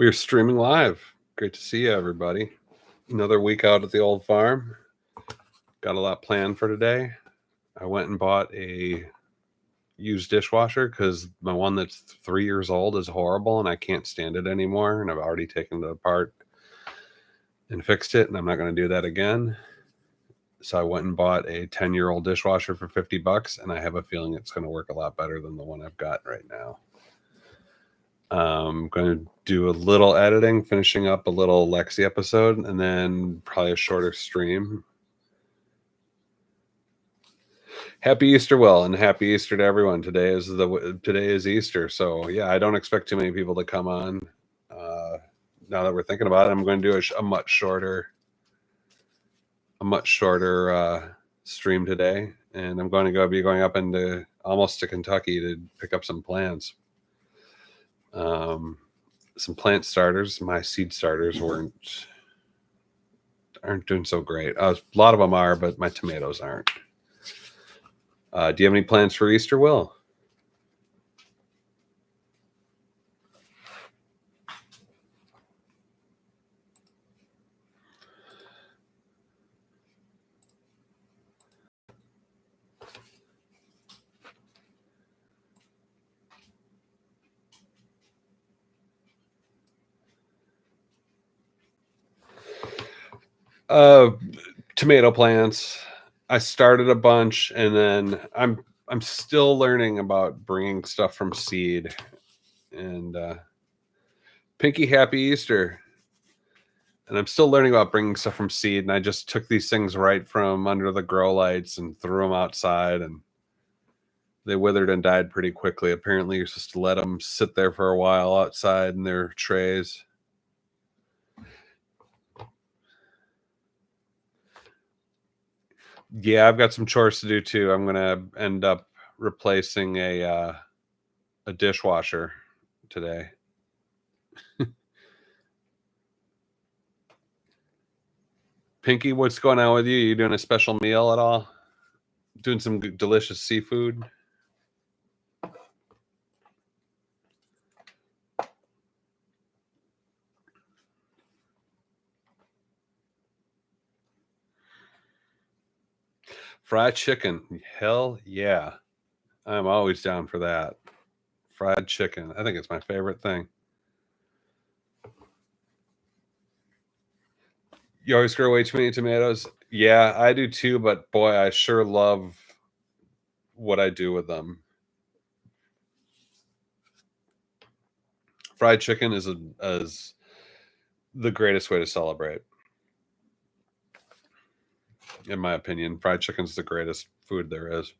We are streaming live. Great to see you, everybody. Another week out at the old farm. Got a lot planned for today. I went and bought a used dishwasher because my one that's 3 years old is horrible and I can't stand it anymore. And I've already taken it apart and fixed it, and I'm not going to do that again. So I went and bought a 10-year-old dishwasher for $50, and I have a feeling it's going to work a lot better than the one I've got right now. I'm going to do a little editing, finishing up a little Lexi episode, and then probably a shorter stream. Happy Easter, Will, and happy Easter to everyone. Today is Easter, so yeah, I don't expect too many people to come on. Now that we're thinking about it, I'm going to do a much shorter stream today, and I'm going to be going up into almost to Kentucky to pick up some plants. Some plant starters. My seed starters aren't doing so great. A lot of them are, but my tomatoes aren't. Do you have any plans for Easter, Will? Tomato plants. I started a bunch, and then I'm still learning about bringing stuff from seed. And Pinky, happy Easter. And I'm still learning about bringing stuff from seed, and I just took these things right from under the grow lights and threw them outside, and they withered and died pretty quickly. Apparently you're supposed to let them sit there for a while outside in their trays. Yeah, I've got some chores to do too. I'm gonna end up replacing a dishwasher today. Pinky, what's going on with you? You doing a special meal at all? Doing some delicious seafood? Fried chicken. Hell yeah. I'm always down for that. Fried chicken. I think it's my favorite thing. You always grow way too many tomatoes? Yeah, I do too, but boy, I sure love what I do with them. Fried chicken is the greatest way to celebrate. In my opinion, fried chicken's the greatest food there is.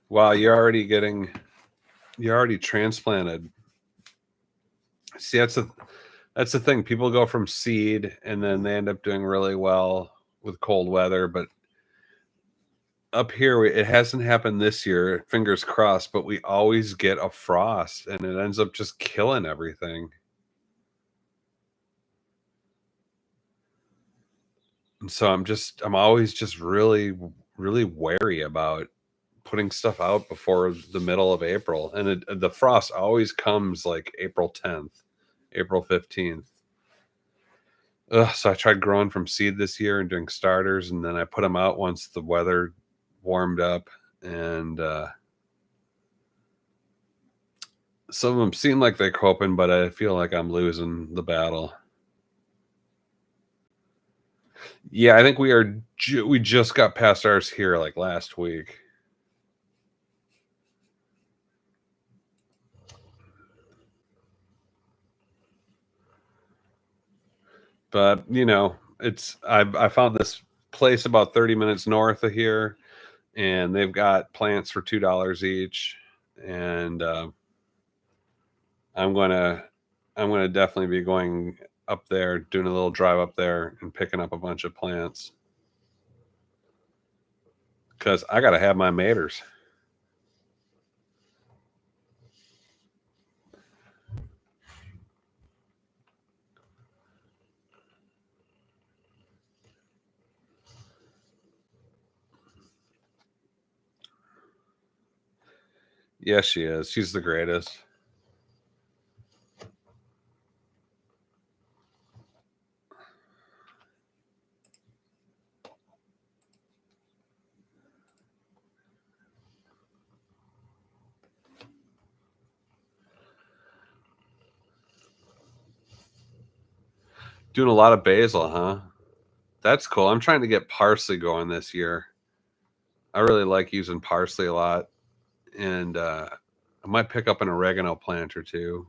Wow, you're already transplanted. See, that's the thing. People go from seed and then they end up doing really well with cold weather. But up here, it hasn't happened this year, fingers crossed, but we always get a frost and it ends up just killing everything. And so I'm always just really, really wary about putting stuff out before the middle of April. And the frost always comes like April 10th, April 15th. So I tried growing from seed this year and doing starters, and then I put them out once the weather warmed up, and some of them seem like they're coping, but I feel like I'm losing the battle. Yeah, I think we just got past ours here like last week. But I found this place about 30 minutes north of here, and they've got plants for $2 each, and I'm gonna definitely be going up there, doing a little drive up there and picking up a bunch of plants, because I gotta have my maters. Yes, she is. She's the greatest. Doing a lot of basil, huh? That's cool. I'm trying to get parsley going this year. I really like using parsley a lot, and I might pick up an oregano plant or two.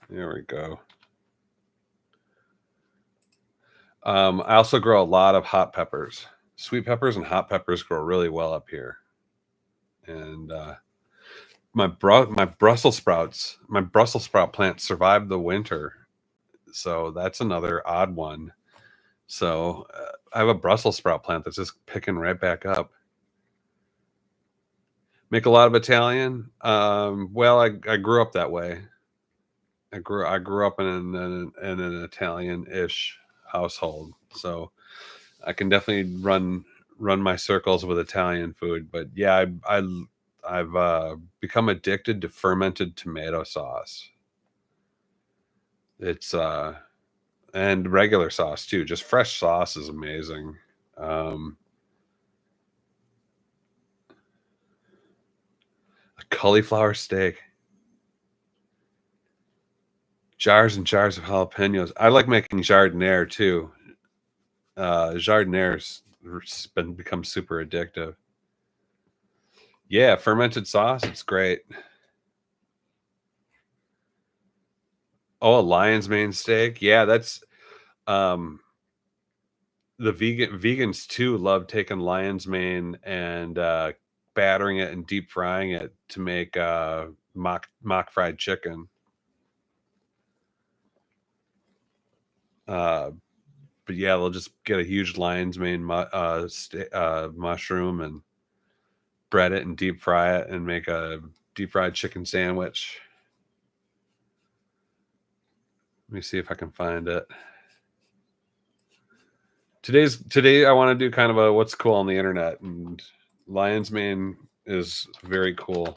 There we go. I also grow a lot of hot peppers. Sweet peppers and hot peppers grow really well up here. And my Brussels sprout plant survived the winter, so that's another odd one. So I have a Brussels sprout plant that's just picking right back up. Make a lot of Italian. Well, I grew up that way. I grew up in an Italian-ish household, so I can definitely run my circles with Italian food. But yeah, I've become addicted to fermented tomato sauce. It's and regular sauce too. Just fresh sauce is amazing. Um, a cauliflower steak, jars and jars of jalapenos. I like making jardiniere too. Jardiniere's become super addictive. Yeah, fermented sauce, it's great. Oh, a lion's mane steak. Yeah, that's um the vegans too love taking lion's mane and battering it and deep frying it to make mock fried chicken. Uh, but yeah, they'll just get a huge lion's mane mushroom and bread it and deep fry it and make a deep fried chicken sandwich. Let me see if I can find it. Today I want to do kind of a what's cool on the internet, and lion's mane is very cool.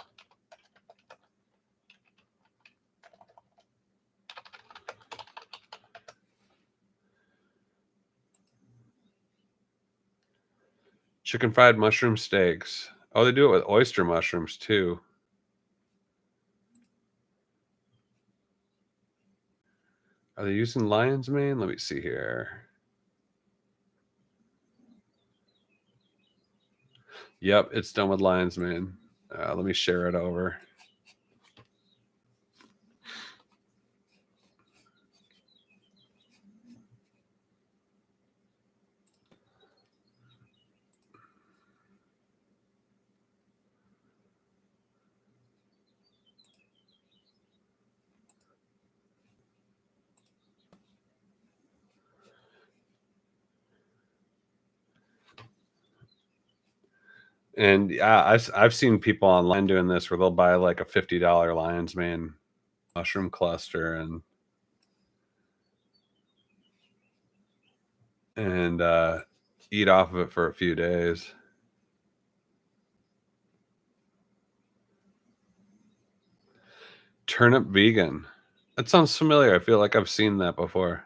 Chicken fried mushroom steaks. Oh, they do it with oyster mushrooms too. Are they using lion's mane? Let me see here. Yep, it's done with lion's mane. Let me share it over. And yeah, I've seen people online doing this where they'll buy like a $50 lion's mane mushroom cluster and eat off of it for a few days. Turnip vegan. That sounds familiar. I feel like I've seen that before.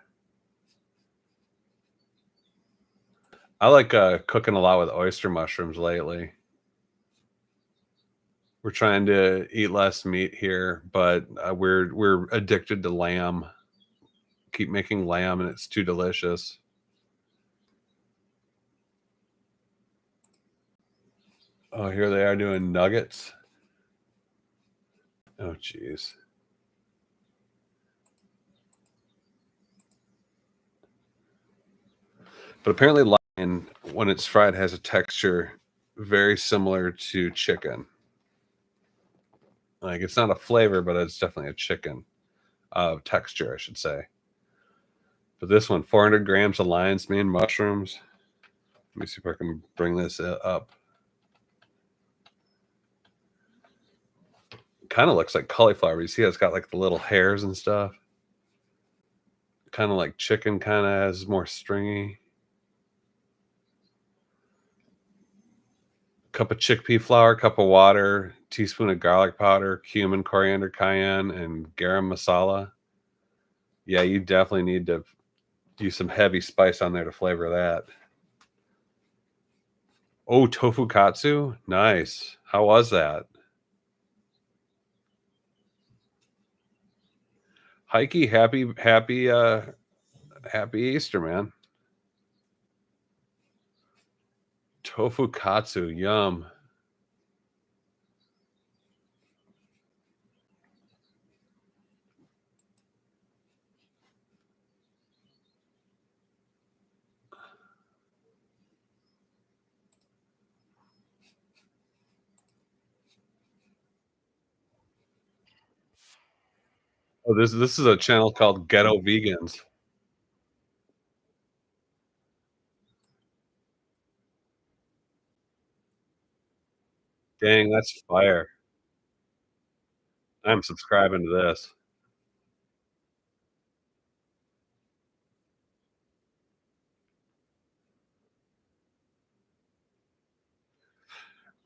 I like cooking a lot with oyster mushrooms lately. We're trying to eat less meat here, but we're addicted to lamb. Keep making lamb, and it's too delicious. Oh, here they are doing nuggets. Oh, jeez. But apparently, lion, when it's fried, has a texture very similar to chicken. Like it's not a flavor, but it's definitely a chicken texture, I should say. But this one, 400 grams of lion's mane mushrooms. Let me see if I can bring this up. Kinda looks like cauliflower. You see how it's got, like, the little hairs and stuff? Kinda like chicken kinda has more stringy. Cup of chickpea flour, cup of water, teaspoon of garlic powder, cumin, coriander, cayenne, and garam masala. Yeah, you definitely need to do some heavy spice on there to flavor that. Oh, tofu katsu? Nice. How was that? Heike, happy Easter, man. Tofu katsu, yum. Oh, this is a channel called Ghetto Vegans. Dang, that's fire. I'm subscribing to this.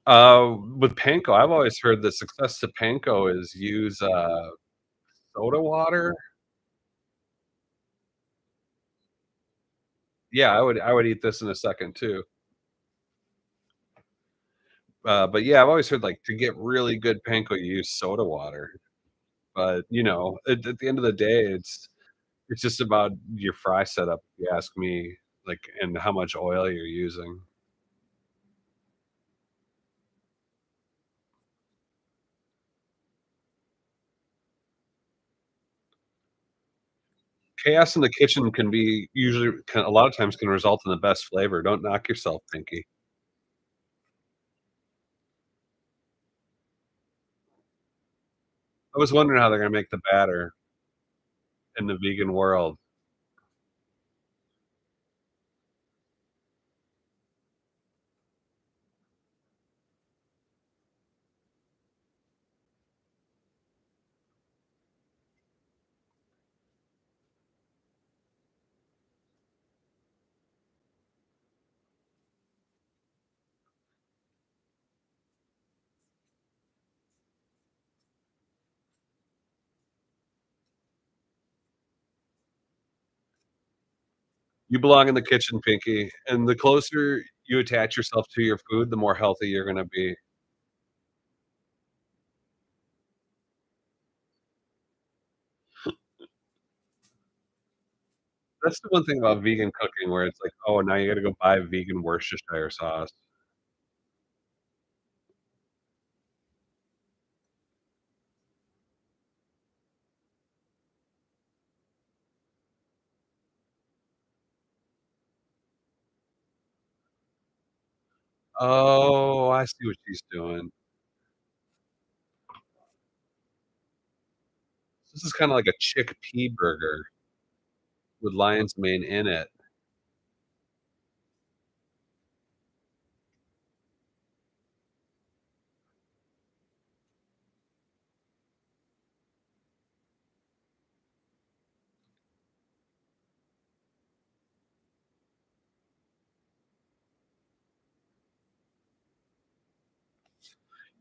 With panko, I've always heard the success to panko is use, soda water? Yeah, I would eat this in a second too. But yeah, I've always heard, like, to get really good panko, you use soda water. But, at the end of the day, it's just about your fry setup, if you ask me, like, and how much oil you're using. Chaos in the kitchen can be usually can a lot of times can result in the best flavor. Don't knock yourself, Pinky. I was wondering how they're gonna make the batter in the vegan world. You belong in the kitchen, Pinky, and the closer you attach yourself to your food, the more healthy you're gonna be. That's the one thing about vegan cooking where it's like, "Oh, now you gotta go buy vegan Worcestershire sauce." Oh, I see what she's doing. This is kinda like a chickpea burger with lion's mane in it.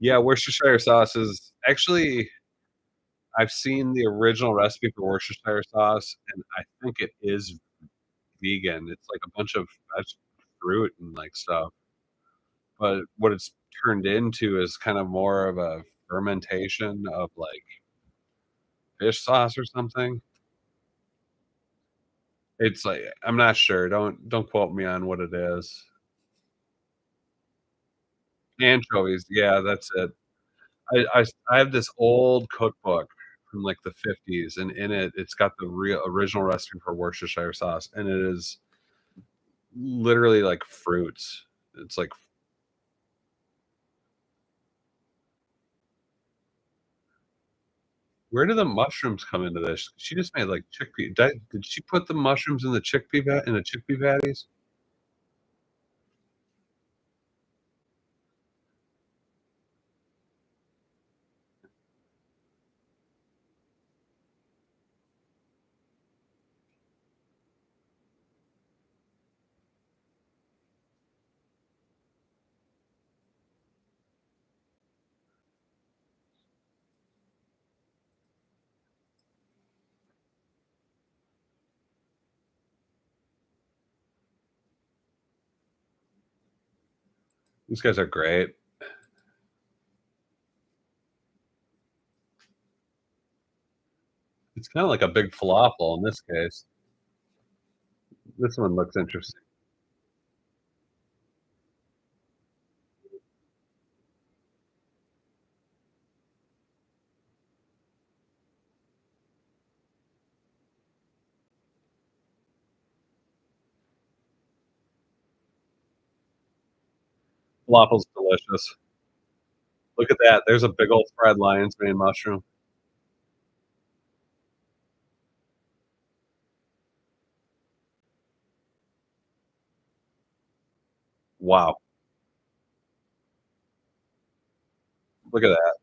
Yeah, Worcestershire sauce is actually I've seen the original recipe for Worcestershire sauce, and I think it is vegan. It's like a bunch of veg fruit and, like, stuff, but what it's turned into is kind of more of a fermentation of, like, fish sauce or something. It's like I'm not sure, don't quote me on what it is. Anchovies, yeah, that's it. I have this old cookbook from, like, the '50s, and in it, it's got the real original recipe for Worcestershire sauce, and it is literally like fruits. It's like, where do the mushrooms come into this? She just made, like, chickpea did she put the mushrooms in the chickpea patties? These guys are great. It's kinda like a big falafel in this case. This one looks interesting. Falafel's delicious. Look at that. There's a big old fried lion's mane mushroom. Wow. Look at that.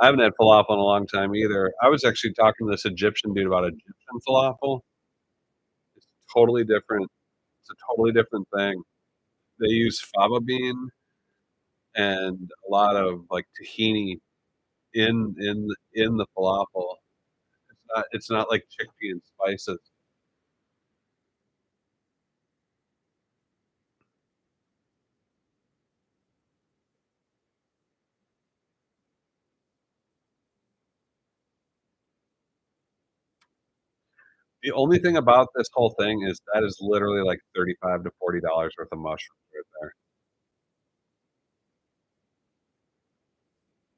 I haven't had falafel in a long time either. I was actually talking to this Egyptian dude about Egyptian falafel. It's totally different. It's a totally different thing. They use fava bean and a lot of, like, tahini in the falafel. It's not like chickpea and spices. The only thing about this whole thing is that is literally like $35 to $40 worth of mushrooms right there.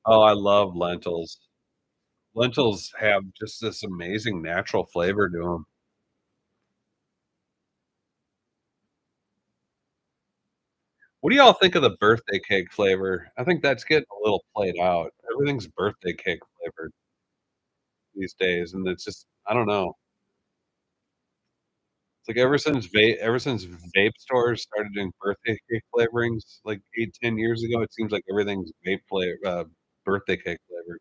Oh, I love lentils. Lentils have just this amazing natural flavor to them. What do y'all think of the birthday cake flavor? I think that's getting a little played out. Everything's birthday cake flavored these days, and it's just I don't know. It's like ever since vape stores started doing birthday cake flavorings, like 8, 10 years ago, it seems like everything's birthday cake flavored.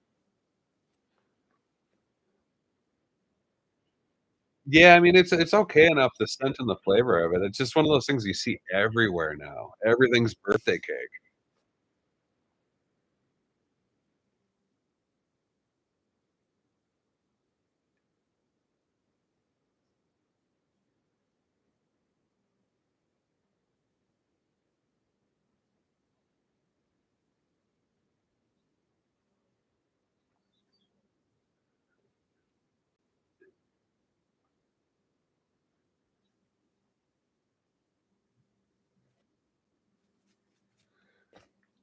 Yeah, I mean, it's okay enough, the scent and the flavor of it. It's just one of those things you see everywhere now. Everything's birthday cake.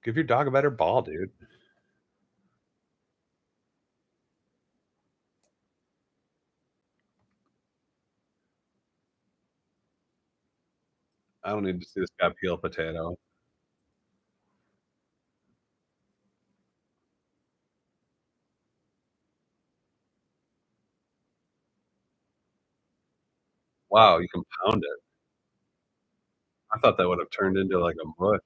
Give your dog a better ball, dude. I don't need to see this guy peel a potato. Wow, you can pound it. I thought that would have turned into, like, a mush.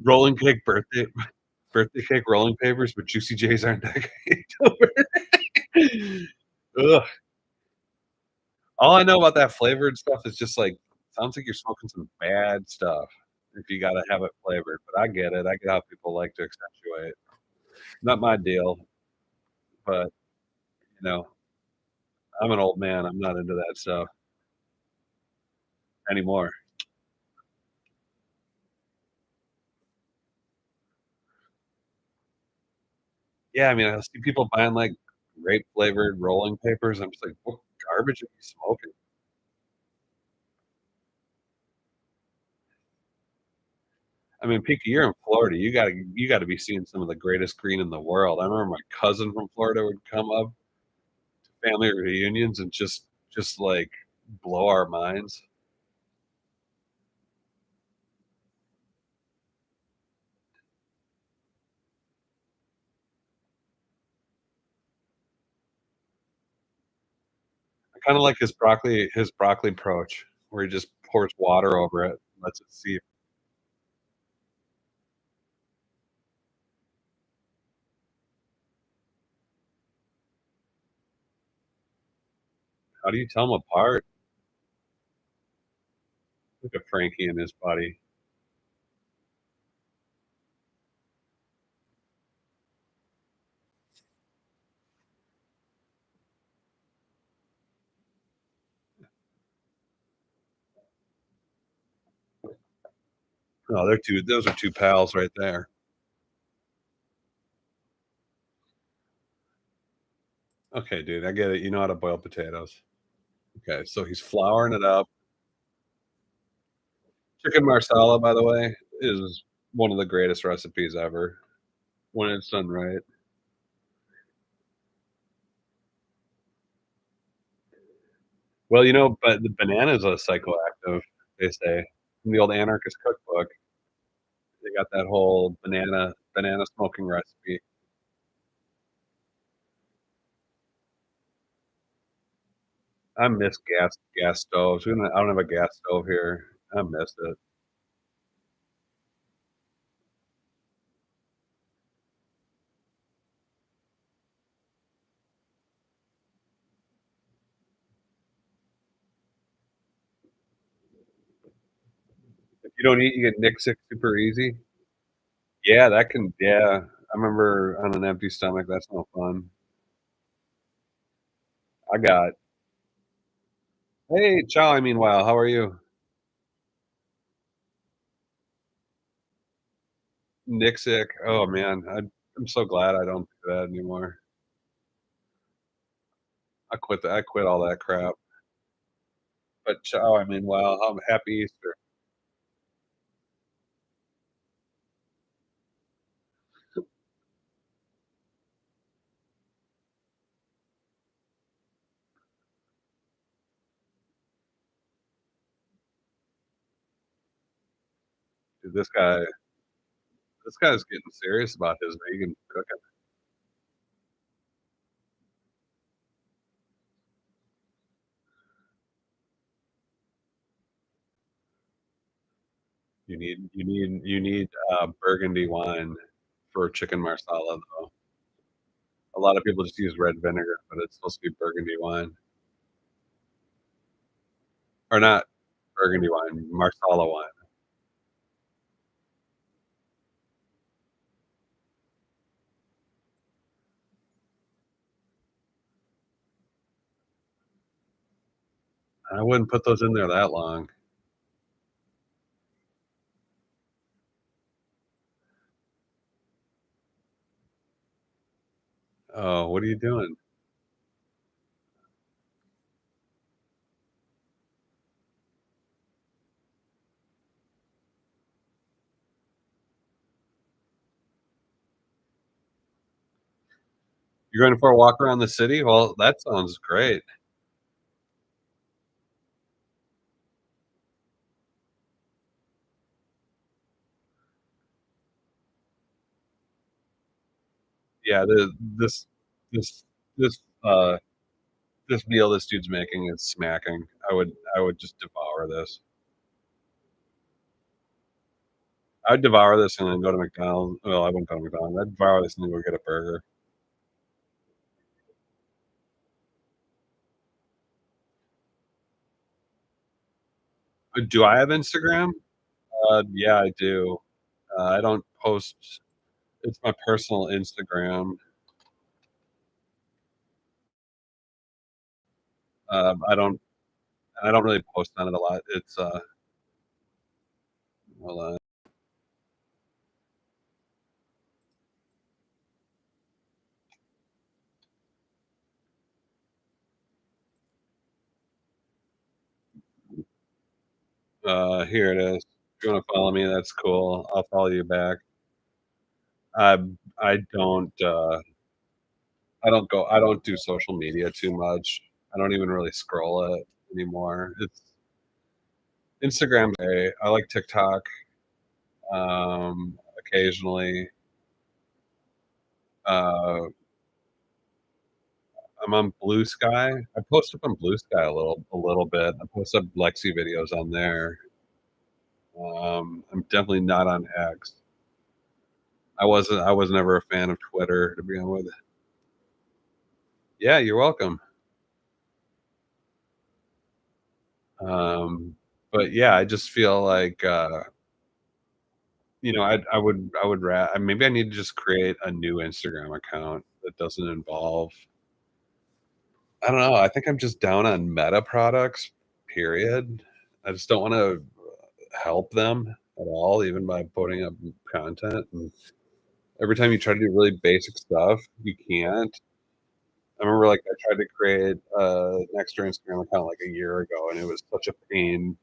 Rolling cake birthday cake rolling papers, but Juicy J's aren't that great. Ugh. All I know about that flavored stuff is just, like, sounds like you're smoking some bad stuff if you gotta have it flavored, but I get it. I get how people like to accentuate. Not my deal, but, you know, I'm an old man. I'm not into that stuff anymore. Yeah, I mean, I see people buying, like, grape flavored rolling papers. I'm just like, "What garbage are you smoking?" I mean, Pinky, you're in Florida. You gotta be seeing some of the greatest green in the world. I remember my cousin from Florida would come up to family reunions and just, like, blow our minds. I kinda like his broccoli approach, where he just pours water over it, lets it seep. How do you tell them apart? Look at Frankie and his buddy. Oh, those are 2 pals right there. Okay, dude, I get it. You know how to boil potatoes. Okay, so he's flouring it up. Chicken marsala, by the way, is one of the greatest recipes ever when it's done right. Well, but the banana is a psychoactive, they say. In the old anarchist cookbook, they got that whole banana smoking recipe. I miss gas stoves. I don't have a gas stove here. I miss it. If you don't eat, you get nick sick super easy. Yeah. I remember on an empty stomach, that's no fun. I got Hey, ciao, meanwhile, how are you? Nick sick. Oh, man, I'm so glad I don't do that anymore. I quit all that crap. But ciao, meanwhile, happy Easter. Dude, this guy's getting serious about his vegan cooking. Burgundy wine for chicken marsala, though. A lot of people just use red vinegar, but it's supposed to be burgundy wine. Or not burgundy wine, marsala wine. I wouldn't put those in there that long. Oh, what are you doing? You're going for a walk around the city? Well, that sounds great. Yeah, this this, uh this meal this dude's making is smacking. I would just devour this. I'd devour this and then go to McDonald's. Well, I wouldn't go to McDonald's. I'd devour this and then go get a burger. Do I have Instagram? Yeah, I do. I don't post. It's my personal Instagram. I don't really post on it a lot. Hold on. Here it is. If you wanna follow me, that's cool. I'll follow you back. I I don't do social media too much. I don't even really scroll it anymore. It's Instagram, I like TikTok, occasionally. Uh, I'm on Blue Sky. I post up on Blue Sky a little bit. I post up Lexi videos on there. I'm definitely not on X. I was never a fan of Twitter to begin with. Yeah, you're welcome. Um, but yeah, I just feel like, I would maybe I need to just create a new Instagram account that doesn't involve I don't know, I think I'm just down on Meta products, period. I just don't wanna help them. at all, even by putting up content. And every time you try to do really basic stuff, you can't. I remember, like, I tried to create an extra Instagram account like a year ago, and it was such a pain.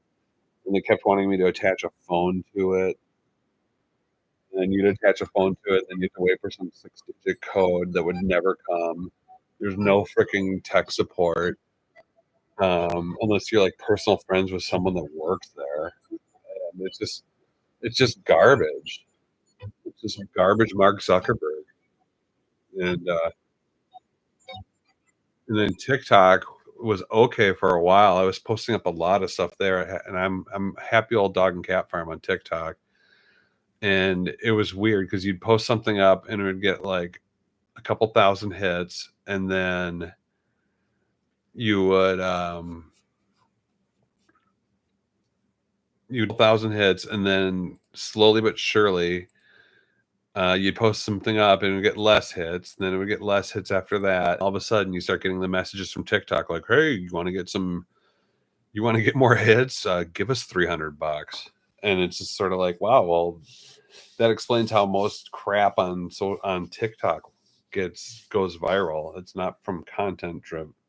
And they kept wanting me to attach a phone to it, and then you'd attach a phone to it, and you have to wait for some six-digit code that would never come. There's no freaking tech support, unless you're, like, personal friends with someone that works there, and it's just garbage. It's just garbage Mark Zuckerberg, and, uh and then TikTok was okay for a while. I was posting up a lot of stuff there, and I'm happy old dog and cat farm on TikTok, and it was weird because 'cause you'd post something up and it would get, like, a couple thousand hits, and then you would, you'd 1,000 hits, and then slowly but surely, you'd post something up and it would get less hits, and then it would get less hits after that. All of a sudden, you start getting the messages from TikTok like, "Hey, you wanna get more hits? Give us 300 bucks." And it's just sort of like, wow, well, that explains how most crap on TikTok goes viral. It's not from content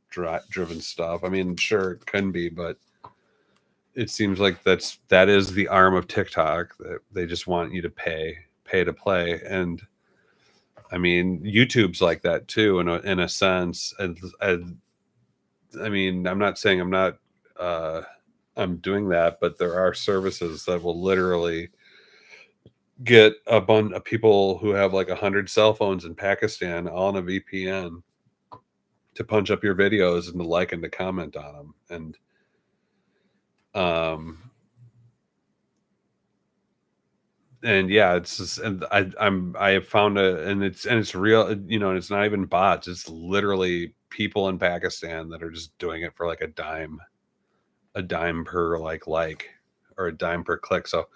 driven stuff. I mean, sure it can be, but it seems like that is the arm of TikTok that they just want you to pay to play. And I mean, YouTube's like that too, in a sense. And I mean, I'm not saying uh, I'm doing that, but there are services that will literally get a bunch of people who have like 100 cell phones in Pakistan all on a VPN to punch up your videos and to like and to comment on them. Um, and yeah, it's just, and I have found and it's real, and it's not even bots. It's literally people in Pakistan that are just doing it for like a dime per or a dime per click. So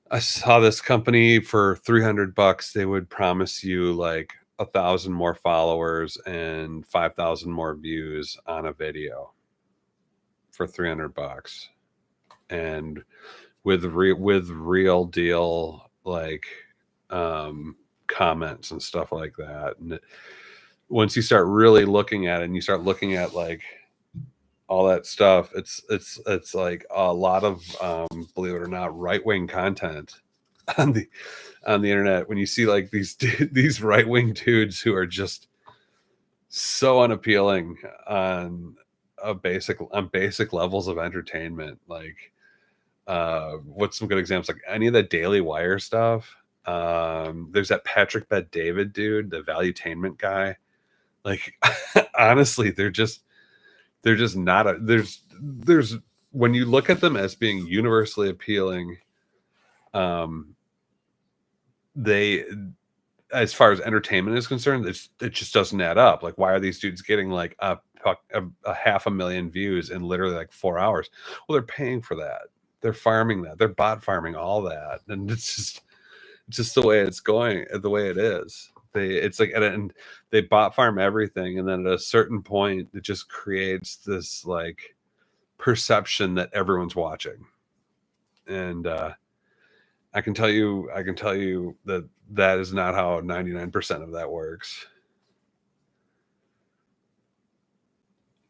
I saw this company for 300 bucks. They would promise you like 1,000 more followers and 5,000 more views on a video for 300 bucks. And with real deal comments and stuff like that. And once you start really looking at it and you start looking at like all that stuff, it's like a lot of believe it or not, right-wing content on the internet. When you see like these right-wing dudes who are just so unappealing on basic levels of entertainment, like what's some good examples, like any of the Daily Wire stuff. There's that Patrick Bet David dude, the valuetainment guy. Like honestly, they're just not a there's when you look at them as being universally appealing, um they as far as entertainment is concerned, it just doesn't add up. Like, why are these dudes getting like a half a million views in literally like 4 hours? Well, they're paying for that. They're farming that. They're bot farming all that, and it's just the way it's going, the way it is. It's like, and they bot farm everything, and then at a certain point, it just creates this like perception that everyone's watching, and I can tell you that that is not how 99% of that works.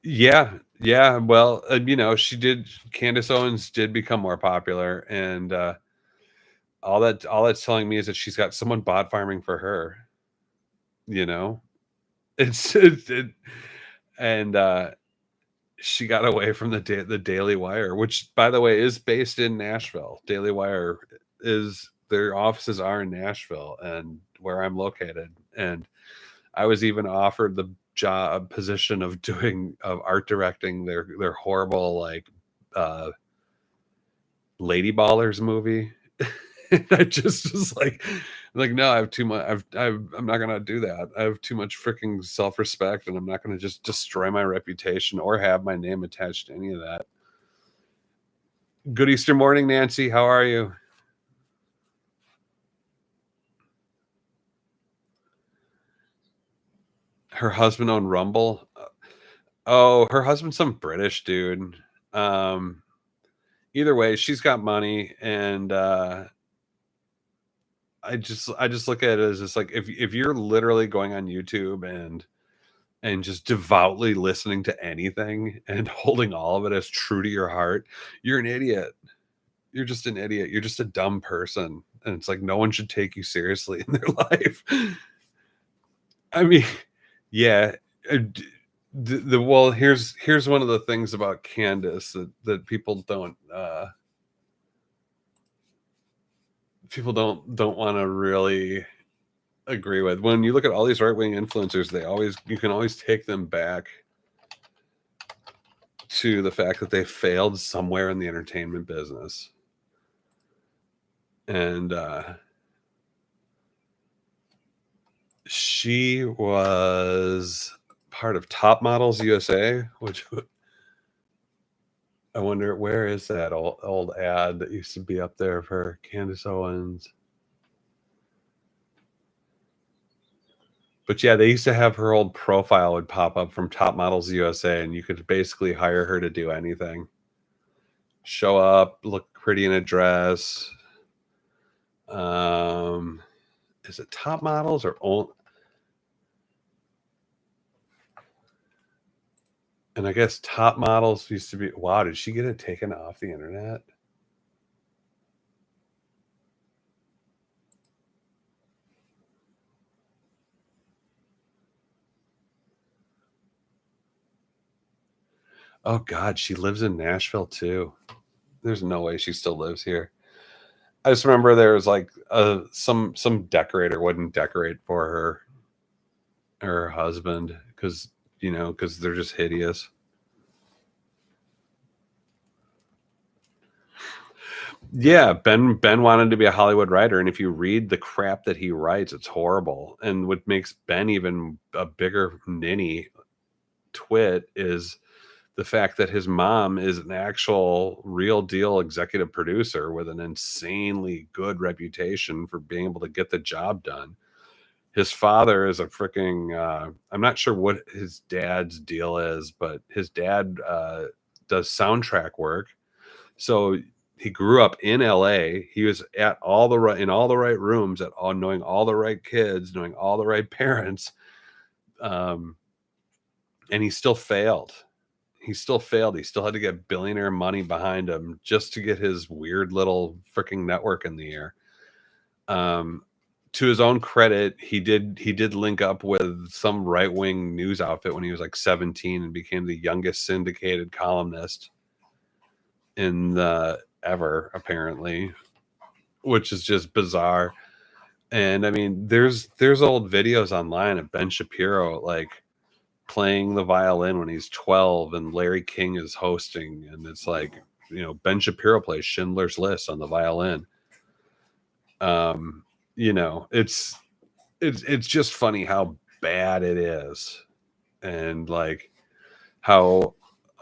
Yeah, yeah. Well, Candace Owens did become more popular, and all that's telling me is that she's got someone bot farming for her. You know, it and she got away from the Daily Wire, which, by the way, is based in Nashville. Daily Wire is their offices are in Nashville and where I'm located. And I was even offered the job position of art directing their horrible uh Lady Ballers movie. And I just was like, no, I have too much. I'm not gonna do that. I have too much freaking self respect, and I'm not gonna just destroy my reputation or have my name attached to any of that. Good Easter morning, Nancy. How are you? Her husband owned Rumble. Oh, her husband's some British dude. Um, either way, she's got money, and I just look at it as just like if you're literally going on YouTube and just devoutly listening to anything and holding all of it as true to your heart, you're an idiot. You're just an idiot. You're just a dumb person. And it's like no one should take you seriously in their life. I mean, yeah. Well, here's one of the things about Candace that people don't want to really agree with. When you look at all these right-wing influencers, you can always take them back to the fact that they failed somewhere in the entertainment business. And she was part of Top Models USA, which I wonder where is that old ad that used to be up there for Candace Owens. But yeah, they used to have her old profile would pop up from Top Models USA, and you could basically hire her to do anything. Show up, look pretty in a dress. Is it Top Models or old? And I guess Top Models used to be. Wow, did she get it taken off the internet? Oh God, she lives in Nashville too. There's no way she still lives here. I just remember there was like some decorator wouldn't decorate for her husband because they're just hideous. Yeah, Ben wanted to be a Hollywood writer, and if you read the crap that he writes, it's horrible. And what makes Ben even a bigger ninny twit is the fact that his mom is an actual real deal executive producer with an insanely good reputation for being able to get the job done. His father is a freaking I'm not sure what his dad's deal is, but his dad does soundtrack work. So he grew up in LA. He was at in all the right rooms, at all, knowing all the right kids, knowing all the right parents. Um, and he still failed. He still failed. He still had to get billionaire money behind him just to get his weird little freaking network in the air. To his own credit, he did link up with some right-wing news outfit when he was like 17 and became the youngest syndicated columnist in the ever, apparently, which is just bizarre. And I mean, there's old videos online of Ben Shapiro like playing the violin when he's 12 and Larry King is hosting, and it's like, Ben Shapiro plays Schindler's List on the violin. It's just funny how bad it is, and like how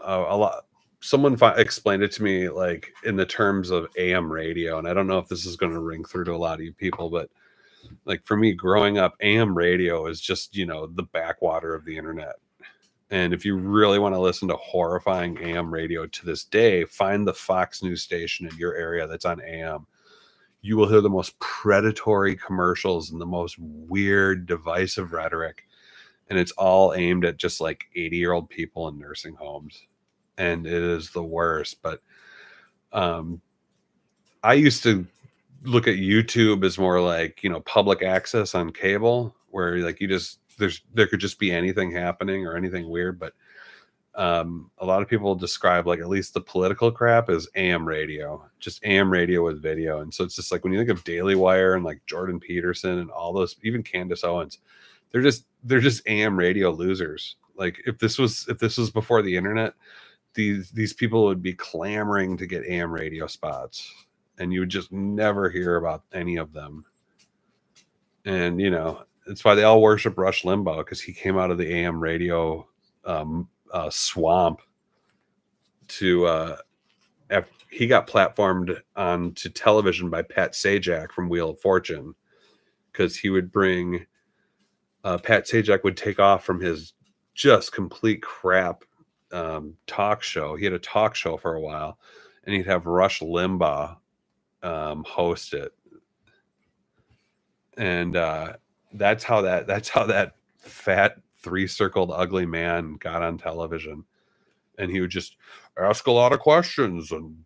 a lot someone explained it to me like in the terms of AM radio, and I don't know if this is going to ring through to a lot of you people, but like for me growing up, AM radio is just the backwater of the internet. And if you really want to listen to horrifying AM radio to this day, find the Fox News station in your area that's on AM. You will hear the most predatory commercials and the most weird, divisive rhetoric. And it's all aimed at just like 80-year-old people in nursing homes. And it is the worst. But I used to look at YouTube as more like, public access on cable, where like there could just be anything happening or anything weird. But a lot of people describe like at least the political crap as AM radio, just AM radio with video. And so it's just like when you think of Daily Wire and like Jordan Peterson and all those, even Candace Owens, they're just AM radio losers. Like if this was before the internet, these people would be clamoring to get AM radio spots, and you would just never hear about any of them. And it's why they all worship Rush Limbaugh, because he came out of the AM radio swamp to he got platformed onto television by Pat Sajak from Wheel of Fortune, because he would bring Pat Sajak would take off from his just complete crap talk show. He had a talk show for a while, and he'd have Rush Limbaugh host it, and that's how that fat three-circled ugly man got on television. And he would just ask a lot of questions, and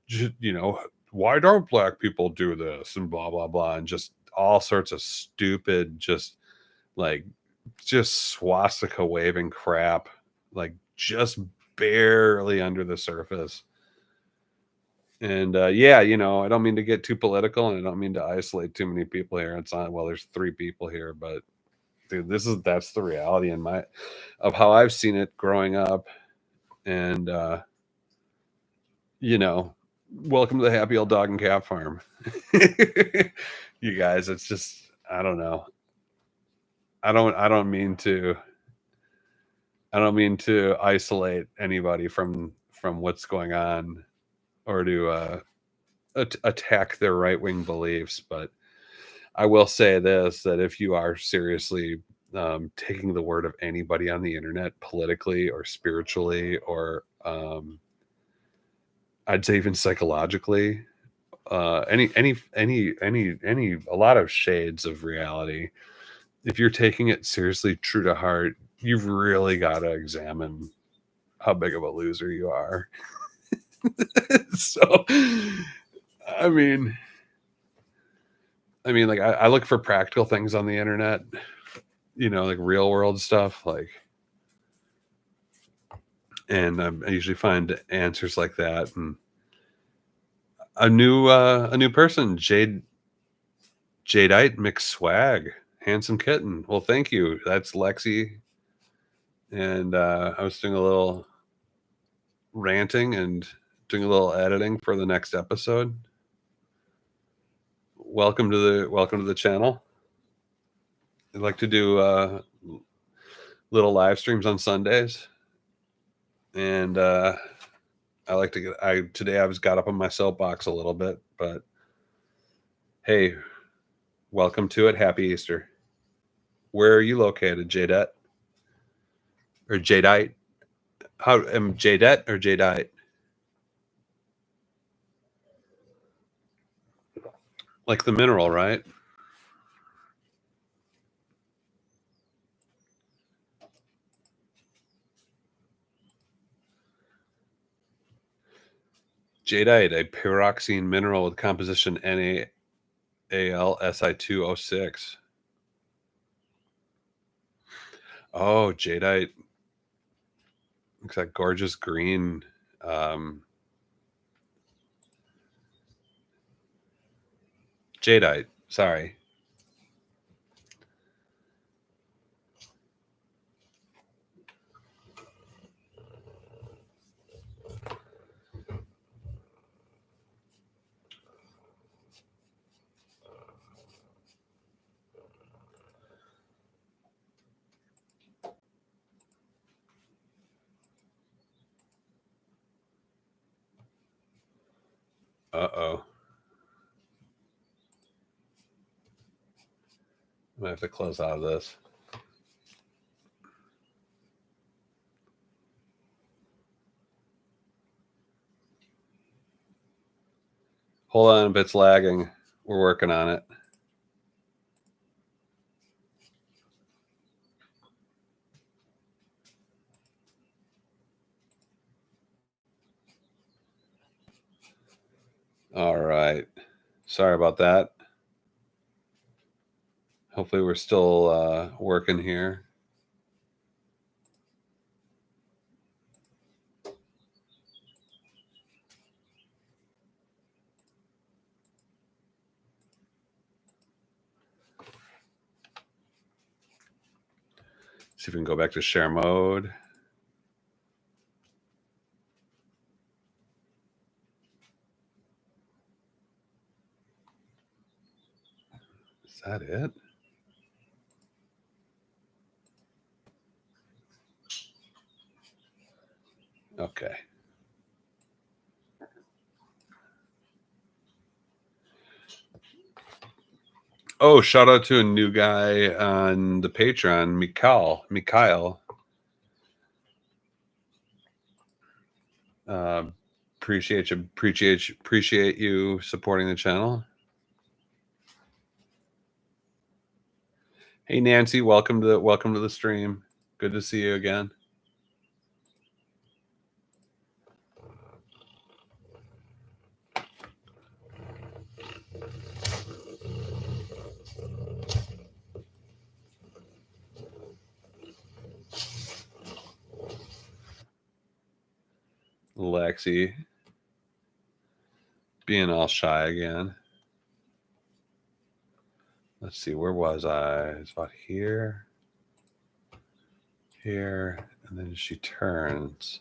why don't black people do this, and blah blah blah, and just all sorts of stupid, just swastika waving crap, like just barely under the surface. And yeah, I don't mean to get too political, and I don't mean to isolate too many people here. It's not, well, there's 3 people here, but dude, that's the reality of how I've seen it growing up. And welcome to the happy old dog and cat farm. You guys, it's just, I don't know. I don't mean to isolate anybody from what's going on, or to attack their right-wing beliefs, but I will say this, that if you are seriously taking the word of anybody on the internet politically or spiritually, or I'd say even psychologically, any a lot of shades of reality, if you're taking it seriously, true to heart, you've really got to examine how big of a loser you are. So, I mean, like, I look for practical things on the internet, like real world stuff, and I usually find answers like that. And a new person, Jadeite McSwag, handsome kitten. Well, thank you. That's Lexi. And I was doing a little ranting and doing a little editing for the next episode. Welcome to the channel. I'd like to do little live streams on Sundays, and I like to today I got up on my soapbox a little bit, but hey, welcome to it. Happy Easter. Where are you located, Jadette? Or Jadeite? How am Jadette or Jadeite? Like the mineral, right? Jadeite, a pyroxene mineral with composition NaAlSi2O6. Oh, jadeite. Looks like gorgeous green. Jadeite, sorry. Uh-oh. I'm gonna have to close out of this. Hold on, if it's lagging, we're working on it. All right. Sorry about that. Hopefully we're still working here. See if we can go back to share mode. Is that it? Okay. Oh, shout out to a new guy on the Patreon, Mikhail. Appreciate you supporting the channel. Hey Nancy, welcome to the stream. Good to see you again. Lexi being all shy again. Let's see, where was I? It's about here, and then she turns.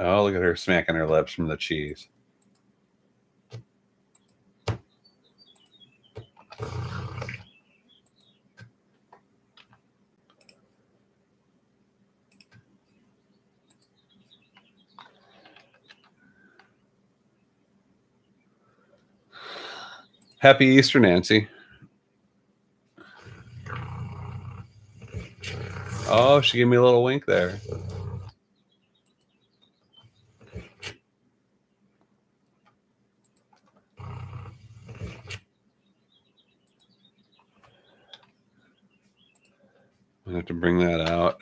Oh, look at her smacking her lips from the cheese. Happy Easter, Nancy. Oh, she gave me a little wink there. I have to bring that out.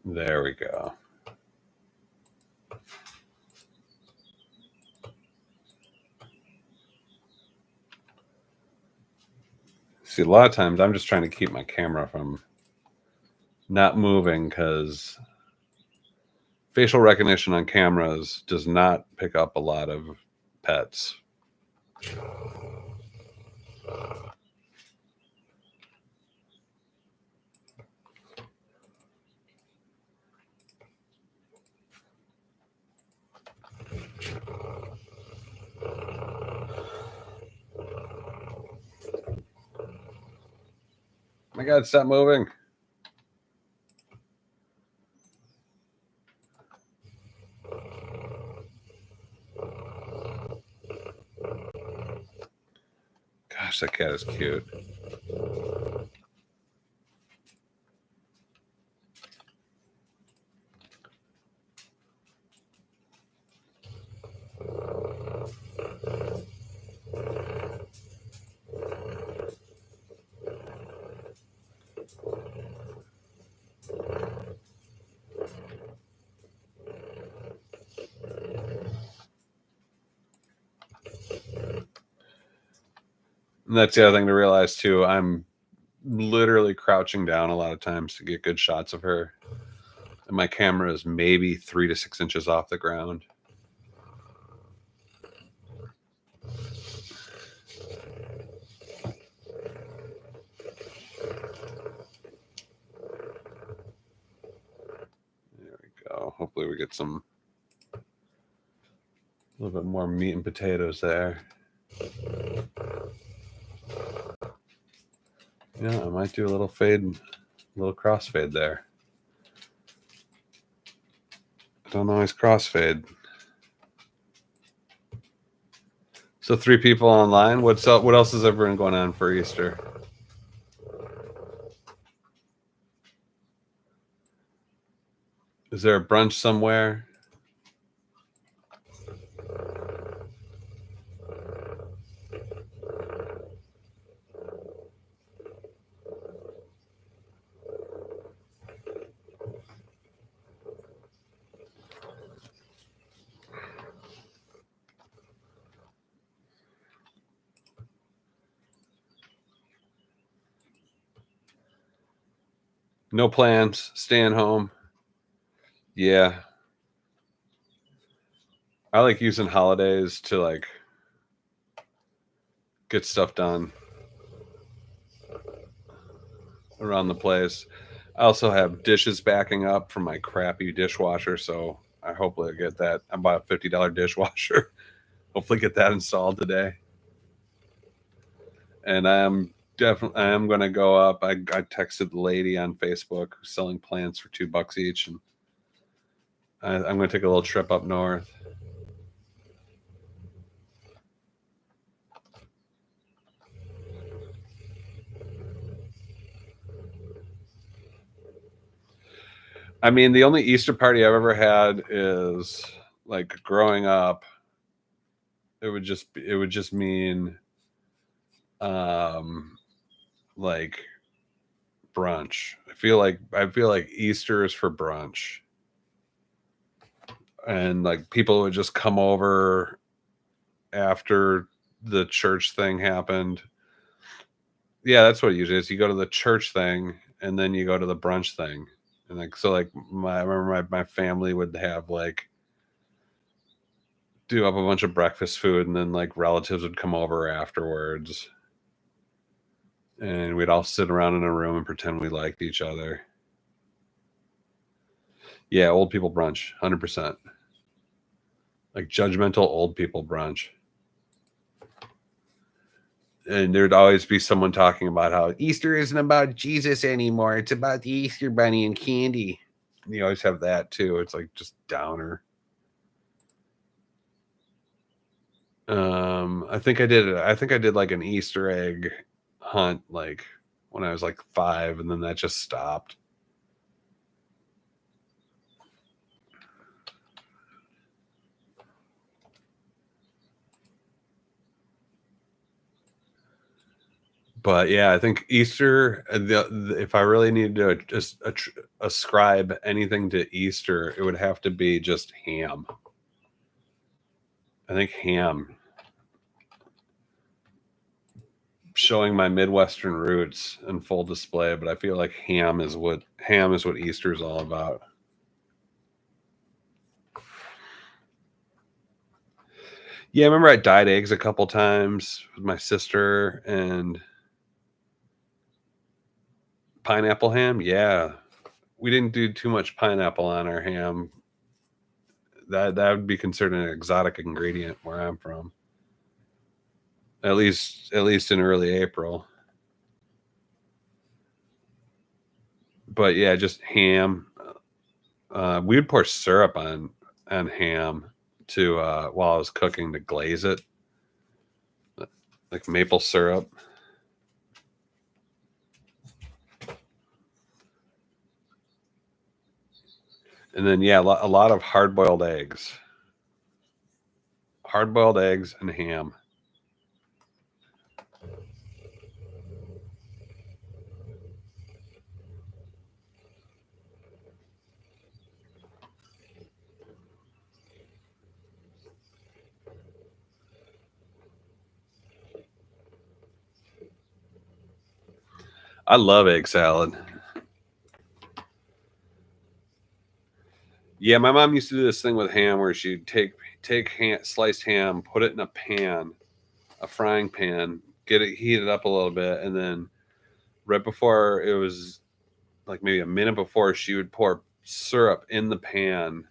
There we go. See, a lot of times I'm just trying to keep my camera from not moving because facial recognition on cameras does not pick up a lot of pets. My God, stop moving. Gosh, that cat is cute. And that's the other thing to realize too. I'm literally crouching down a lot of times to get good shots of her. And my camera is maybe 3 to 6 inches off the ground. There we go. Hopefully we get some a little bit more meat and potatoes there. Yeah, I might do a little fade, a little crossfade there. I don't always crossfade. So 3 people online. What's up? What else is everyone going on for Easter? Is there a brunch somewhere? No plans. Staying home. Yeah. I like using holidays to like get stuff done around the place. I also have dishes backing up from my crappy dishwasher, so I hopefully get that. I bought a $50 dishwasher. Hopefully get that installed today. And I am gonna go up. I texted the lady on Facebook who's selling plants for $2 each, and I'm gonna take a little trip up north. I mean, the only Easter party I've ever had is like growing up. It would just mean um like brunch. I feel like Easter is for brunch. And like people would just come over after the church thing happened. Yeah, that's what it usually is. You go to the church thing and then you go to the brunch thing. And like so like I remember my family would have like do up a bunch of breakfast food and then like relatives would come over afterwards. And we'd all sit around in a room and pretend we liked each other. Yeah, old people brunch, 100%. Like judgmental old people brunch. And there'd always be someone talking about how Easter isn't about Jesus anymore. It's about the Easter bunny and candy. And you always have that too. It's like just downer. I think I did it. I think I did like an Easter egg hunt like when I was like 5, and then that just stopped. But yeah, I think Easter. If I really needed to just ascribe anything to Easter, it would have to be just ham. I think ham, showing my Midwestern roots in full display. But I feel like ham is what Easter is all about. Yeah, I remember I dyed eggs a couple times with my sister, and pineapple ham. Yeah, we didn't do too much pineapple on our ham. That would be considered an exotic ingredient where I'm from. At least in early April. But yeah, just ham. We would pour syrup on ham to while I was cooking to glaze it, like maple syrup. And then yeah, a lot of hard boiled eggs and ham. I love egg salad. Yeah, my mom used to do this thing with ham where she'd take sliced ham, put it in a pan, a frying pan, get it heated up a little bit, and then right before it was like maybe a minute before, she would pour syrup in the pan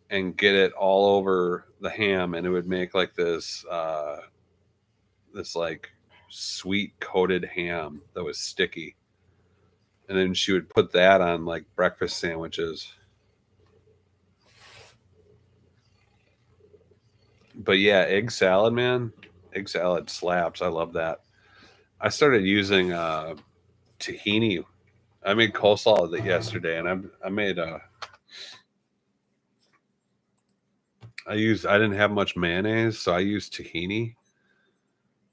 and get it all over the ham, and it would make like this like sweet coated ham that was sticky. And then she would put that on like breakfast sandwiches. But yeah, egg salad, man. Egg salad slaps. I love that. I started using tahini. I made coleslaw with it yesterday, and I made I didn't have much mayonnaise, so I used tahini.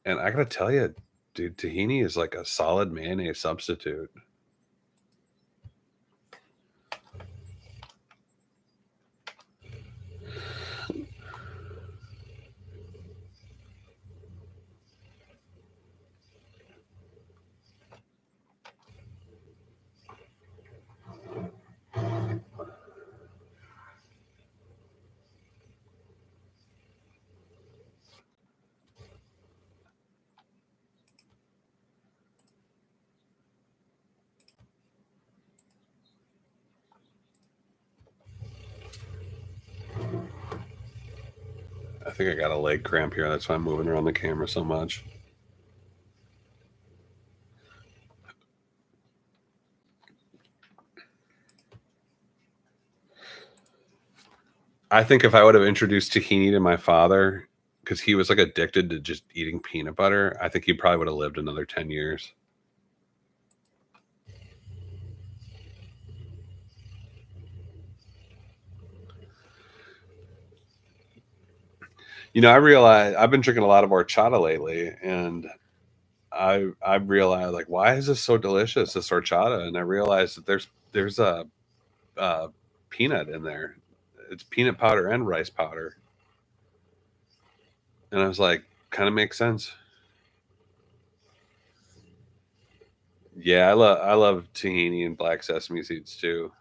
And I gotta tell you, dude, tahini is like a solid mayonnaise substitute. think I got a leg cramp here. That's why I'm moving around the camera so much. I think if I would have introduced tahini to my father, because he was like addicted to just eating peanut butter, I think he probably would have lived another 10 years. You know, I realize I've been drinking a lot of horchata lately, and I realized, like, why is this so delicious, this horchata? And I realized that there's a peanut in there. It's peanut powder and rice powder, and I was like, kind of makes sense. Yeah, I love tahini and black sesame seeds too.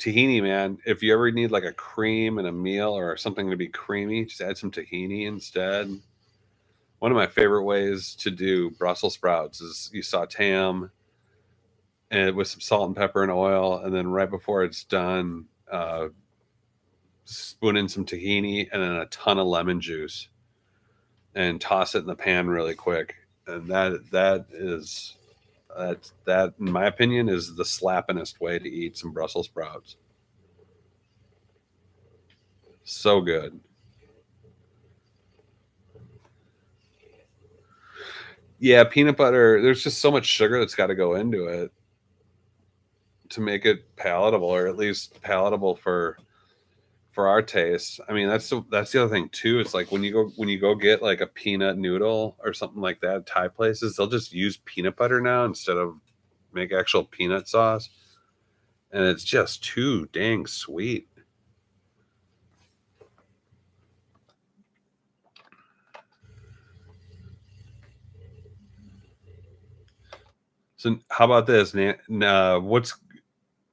Tahini, man, if you ever need like a cream in a meal or something to be creamy, just add some tahini instead. One of my favorite ways to do Brussels sprouts is you saute them and with some salt and pepper and oil, and then right before it's done, spoon in some tahini and then a ton of lemon juice, and toss it in the pan really quick. And that in my opinion is the slappinest way to eat some Brussels sprouts. So good. Yeah, peanut butter, there's just so much sugar that's got to go into it to make it palatable, or at least palatable for our taste. I mean, that's the other thing too. It's like when you go get like a peanut noodle or something like that, Thai places, they'll just use peanut butter now instead of make actual peanut sauce, and it's just too dang sweet. So how about this? What's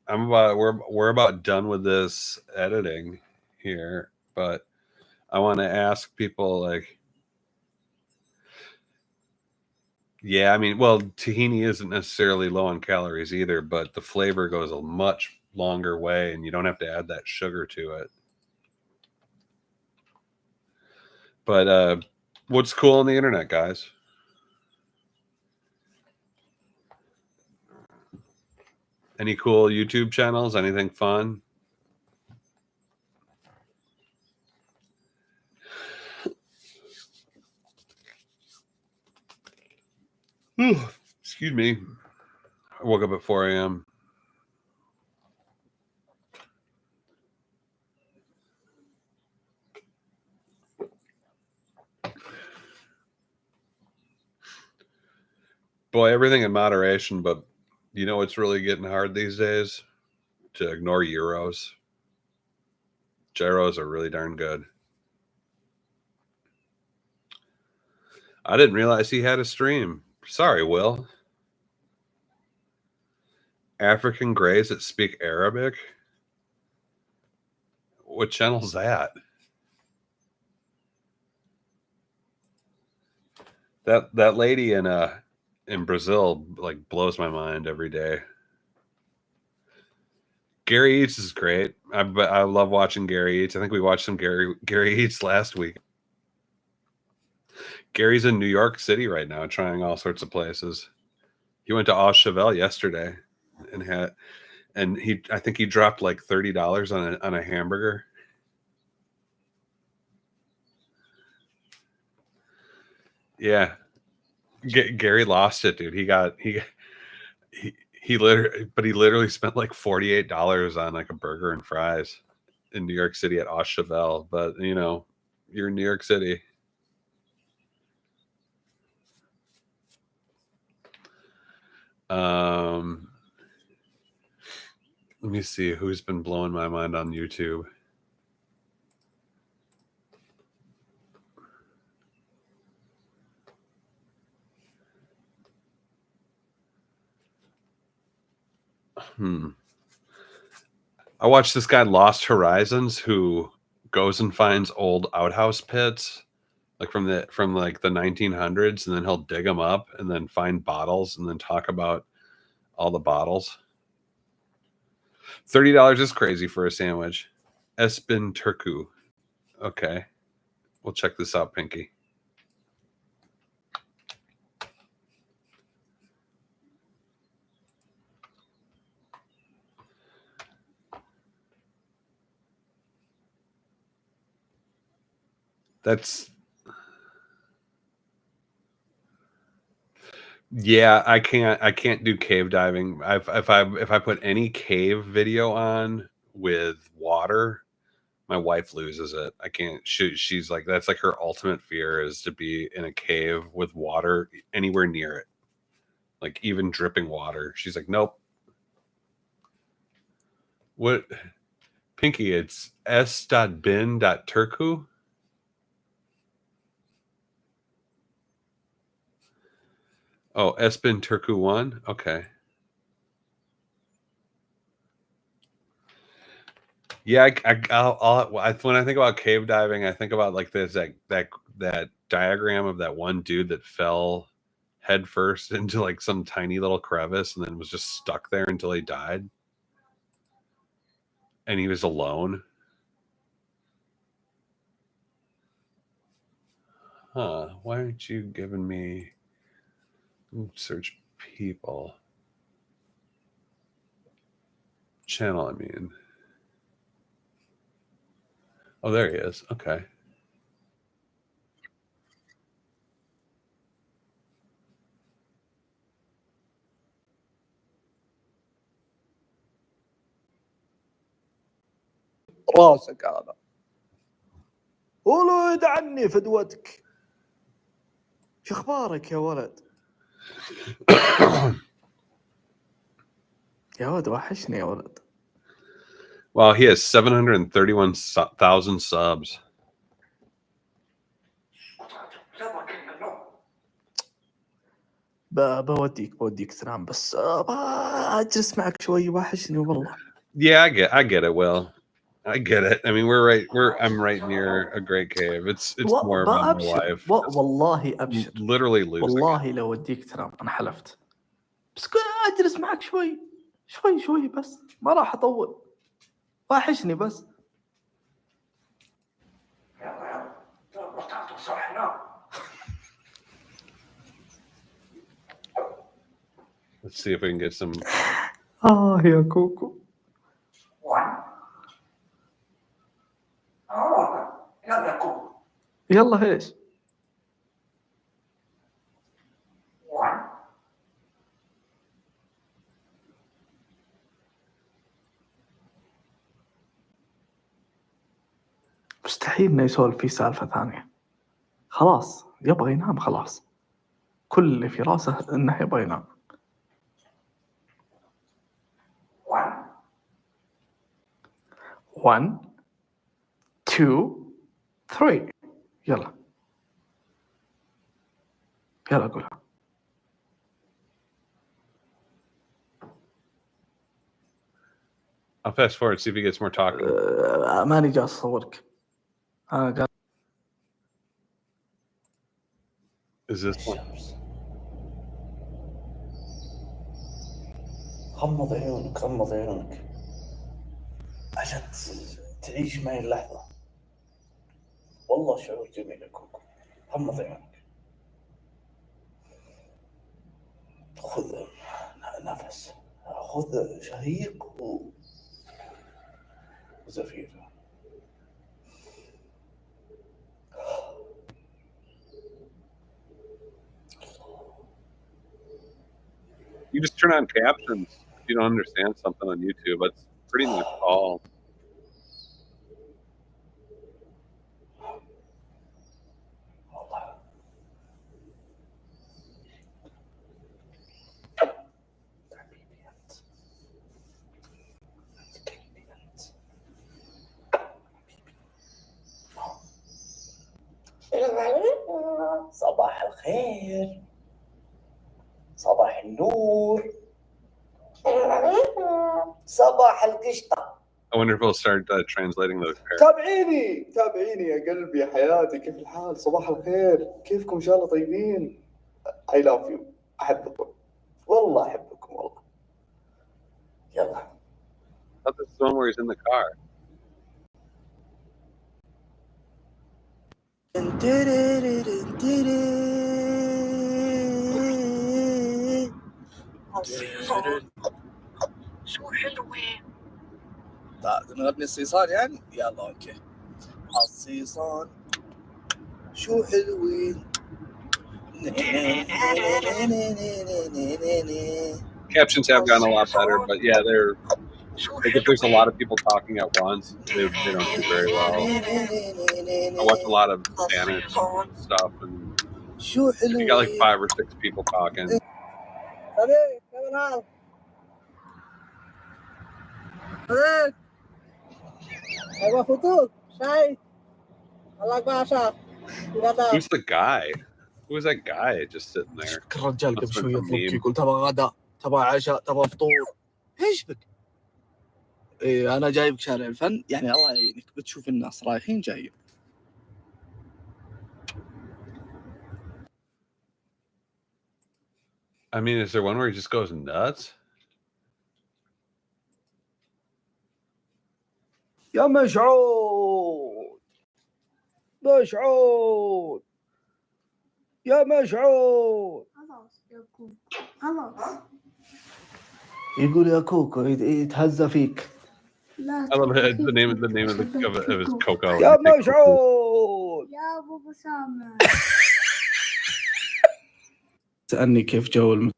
I'm about we're about done with this editing here, but I want to ask people like, yeah, I mean, well, tahini isn't necessarily low on calories either, but the flavor goes a much longer way, and you don't have to add that sugar to it. But what's cool on the internet, guys? Any cool YouTube channels? Anything fun? Excuse me. I woke up at 4 a.m. Boy, everything in moderation, but you know what's really getting hard these days? To ignore euros. Gyros are really darn good. I didn't realize he had a stream. Sorry, Will. African Greys that speak Arabic? What channel's that? That lady in Brazil like blows my mind every day. Gary Eats is great. I love watching Gary Eats. I think we watched some Gary Eats last week. Gary's in New York City right now, trying all sorts of places. He went to Auschwitz yesterday, and I think he dropped like $30 on a hamburger. Yeah, Gary lost it, dude. He literally spent like $48 on like a burger and fries in New York City at Auschwitz. But you know, you're in New York City. Um, let me see who's been blowing my mind on YouTube. I watched this guy Lost Horizons who goes and finds old outhouse pits like from like the 1900s, and then he'll dig them up and then find bottles and then talk about all the bottles. $30 is crazy for a sandwich. Espen Turku. Okay. We'll check this out, Pinky. That's... Yeah, I can't do cave diving. If I put any cave video on with water, my wife loses it. I can't. She's like, that's like her ultimate fear, is to be in a cave with water anywhere near it, like even dripping water. She's like, nope. What, Pinky? It's s.bin.turku. Oh, s.bin turku 1. Okay. Yeah, when I think about cave diving, I think about like this that diagram of that one dude that fell head first into like some tiny little crevice and then was just stuck there until he died, and he was alone. Huh? Why aren't you giving me search people channel? I mean, oh, there he is. Okay. راسك هذا ولد عني فدوتك. شو اخبارك يا ولد؟ يا ولد وحشني يا ولد. Wow, he has 731,000 subs. بوديك تنام بس اجلس معك شوي وحشني والله. Yeah, I get it, Will. I get it. I mean, I'm right near a great cave. It's more about my wife. والله ابشر. Literally losing. والله لو وديك تنام انا حلفت. بس اجلس معك شوي بس ما راح اطول. وحشني بس. Let's see if we can get some. يا كوكو. يلا ايش؟ مستحيل انه يسولف في سالفة ثانية. خلاص يبغى ينام خلاص. كل اللي في راسه انه يبغى ينام. 1 2 3 يلا قولها. I'll fast forward, see if he gets more talking. ماني جالس اصورك. انا جالس. Is this one? غمض عيونك عشان تعيش معي اللحظة. والله شعور جميل يا كوكو. غمض عيونك. خذ نفس. خذ شهيق وزفير. You just turn on captions if you don't understand something on YouTube. That's pretty much all. صباح الخير. صباح النور. صباح القشطة. I wonder if we'll start translating those pairs. تابعيني يا قلبي يا حياتي. كيف الحال؟ صباح الخير. كيفكم؟ إن شاء الله طيبين. I love you. أحبكم والله أحبكم والله. يلا. I thought this is the one where he's in the car. شو حلوين. طيب نغني الصيصان يعني؟ يلا اوكي. الصيصان شو حلوين. Captions have gotten a lot better, but yeah, they're like if there's a lot of people talking at once, they don't do very well. I watch a lot of Spanish stuff, and if you got like 5 or 6 people talking. Who's the guy? Who is that guy just sitting there? الرجال قبل شوي يطلب يقول تبغى غداء تبغى عشاء تبغى فطور. ايش بك؟ إيه انا جايبك شارع الفن يعني الله يعينك بتشوف الناس رايحين جايين. I mean, is there one where he just goes nuts? يا مشعود مشعود يا مشعود. خلاص يقول يا كوكو يتهزى فيك. I love it. The name of his Coco. يا مشعود. يا بابا سامع. سألني كيف جو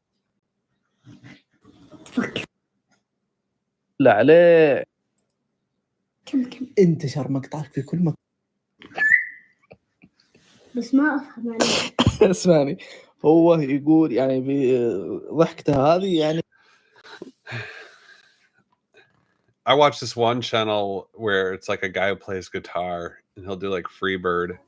لا عليه. كم انتشر مقطعك في كل مكان. بس ما أفهم عليه. اسمعني هو يقول يعني بضحكته هذه يعني. I watch this one channel where it's like a guy who plays guitar and he'll do like Freebird.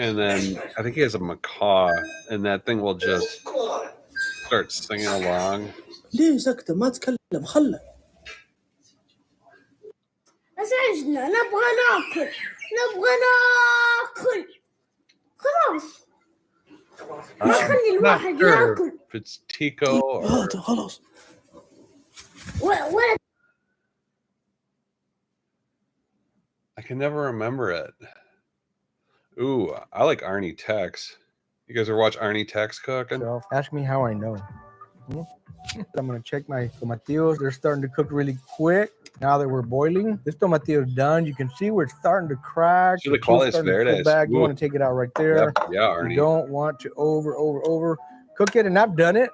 And then I think he has a macaw and that thing will just start singing along. ليه سكتة ما تكلم خله. أزعجنا نبغى ناكل خلاص ما خلي الواحد ياكل. If it's Tico or خلاص. I can never remember it. Ooh, I like Arnie Tex. You guys ever watch Arnie Tex cooking? So ask me how I know. I'm gonna check my tomatillos. They're starting to cook really quick now that we're boiling. This tomatillo is done. You can see where it's starting to crack. So cuál es verdes. Back. You want to take it out right there. Yeah, Arnie. You don't want to over cook it, and I've done it,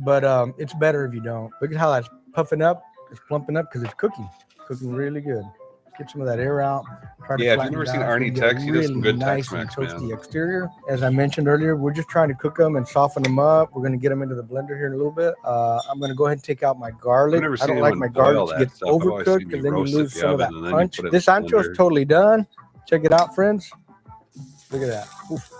but it's better if you don't. Look at how that's puffing up. It's plumping up because it's cooking really good. Get some of that air out. Yeah, if you've never seen Arnie Tex, he does some good Tex-Mex, toasty exterior. As I mentioned earlier, we're just trying to cook them and soften them up. We're going to get them into the blender here in a little bit. I'm going to go ahead and take out my garlic. I don't like my garlic to get overcooked because then you lose some of that punch. This ancho is totally done. Check it out, friends. Look at that. Oof.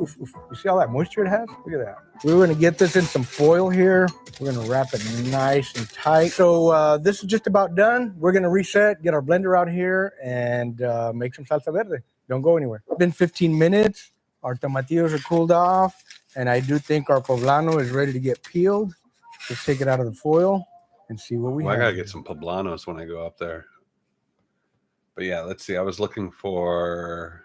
Oof. You see all that moisture it has? Look at that. We're going to get this in some foil here. We're going to wrap it nice and tight. So this is just about done. We're going to reset, get our blender out here, and make some salsa verde. Don't go anywhere. It's been 15 minutes. Our tomatillos are cooled off, and I do think our poblano is ready to get peeled. Let's take it out of the foil and see what we have. I got to get some poblanos when I go up there. But yeah, let's see. I was looking for...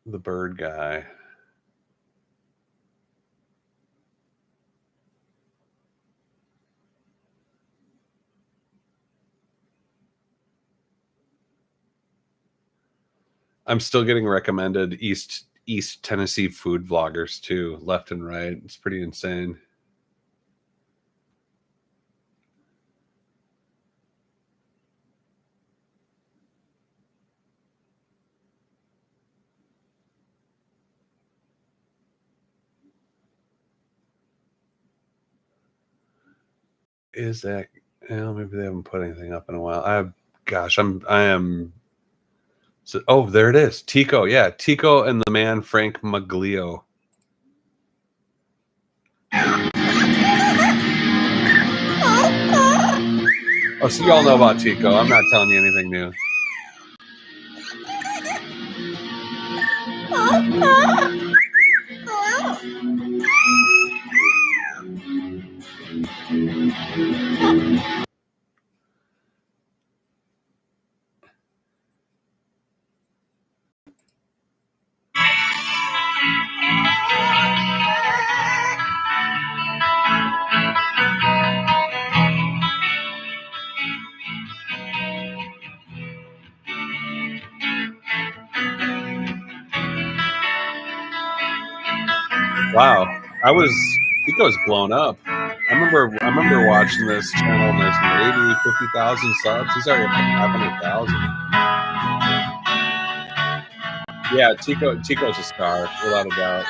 the bird guy. I'm still getting recommended East Tennessee food vloggers too, left and right. It's pretty insane. Is that, well, maybe they haven't put anything up in a while. I am so, oh, there it is. Tico. Yeah, Tico and the man Frank Maglio. Oh, so you all know about Tico. I'm not telling you anything new. Wow, Tico's blown up. I remember watching this channel and there's maybe 50,000 subs. He's already up to 500,000. Yeah, Tico's a star, without a doubt.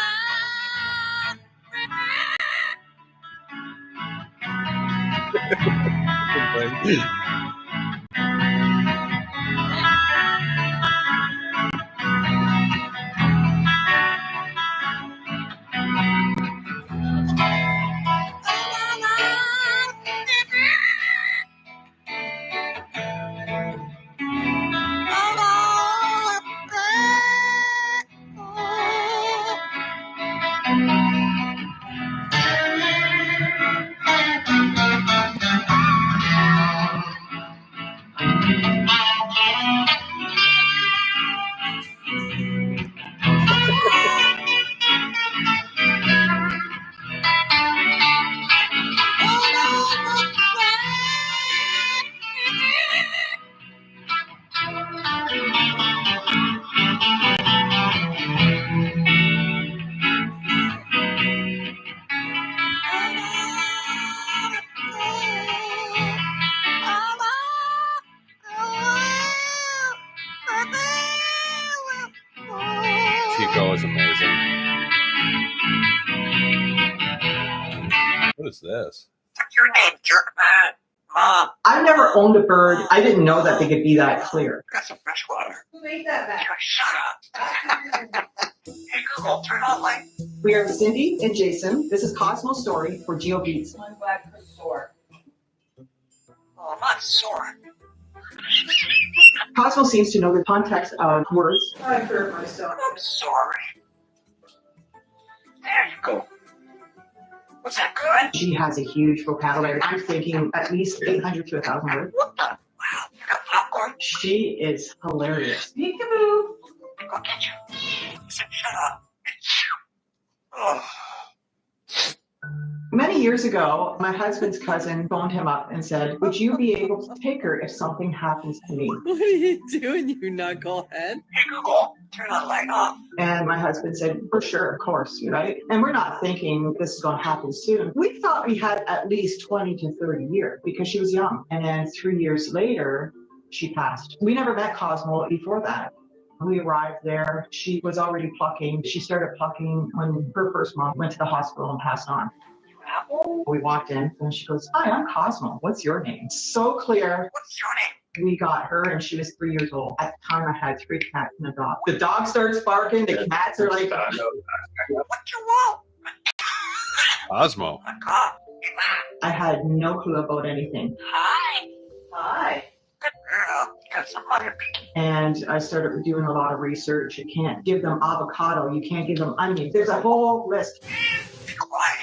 Tico is amazing. What is this? What's your name, jerkman? Mom. I never owned a bird. I didn't know that they could be that clear. Got some fresh water. Who made that back? Shut up. Hey, Google, turn on light. We are Cindy and Jason. This is Cosmo's story for Geo Beats. I'm glad you're sore. Oh, I'm not sore. Cosmo seems to know the context of words. I hurt myself. I'm sorry. There you go. Was that good? She has a huge vocabulary. I'm thinking at least 800 to 1,000 words. What the? Wow, you got popcorn? She is hilarious. Peekaboo. Go get you. Shut up. Oh. Many years ago, my husband's cousin phoned him up and said, would you be able to take her if something happens to me? What are you doing, you knucklehead? Hey, Google, turn the light off. And my husband said, for sure, of course, right? And we're not thinking this is going to happen soon. We thought we had at least 20 to 30 years because she was young. And then 3 years later, she passed. We never met Cosmo before that. We arrived there. She was already plucking. She started plucking when her first mom went to the hospital and passed on. We walked in and she goes, hi, I'm Cosmo. What's your name? So clear. What's your name? We got her and she was 3 years old. At the time I had 3 cats and a dog. The dog starts barking. The cats are like, what you want? Cosmo. I had no clue about anything. Hi. Hi. Good girl. Got some butter. And I started doing a lot of research. You can't give them avocado. You can't give them onions. There's a whole list. Be quiet.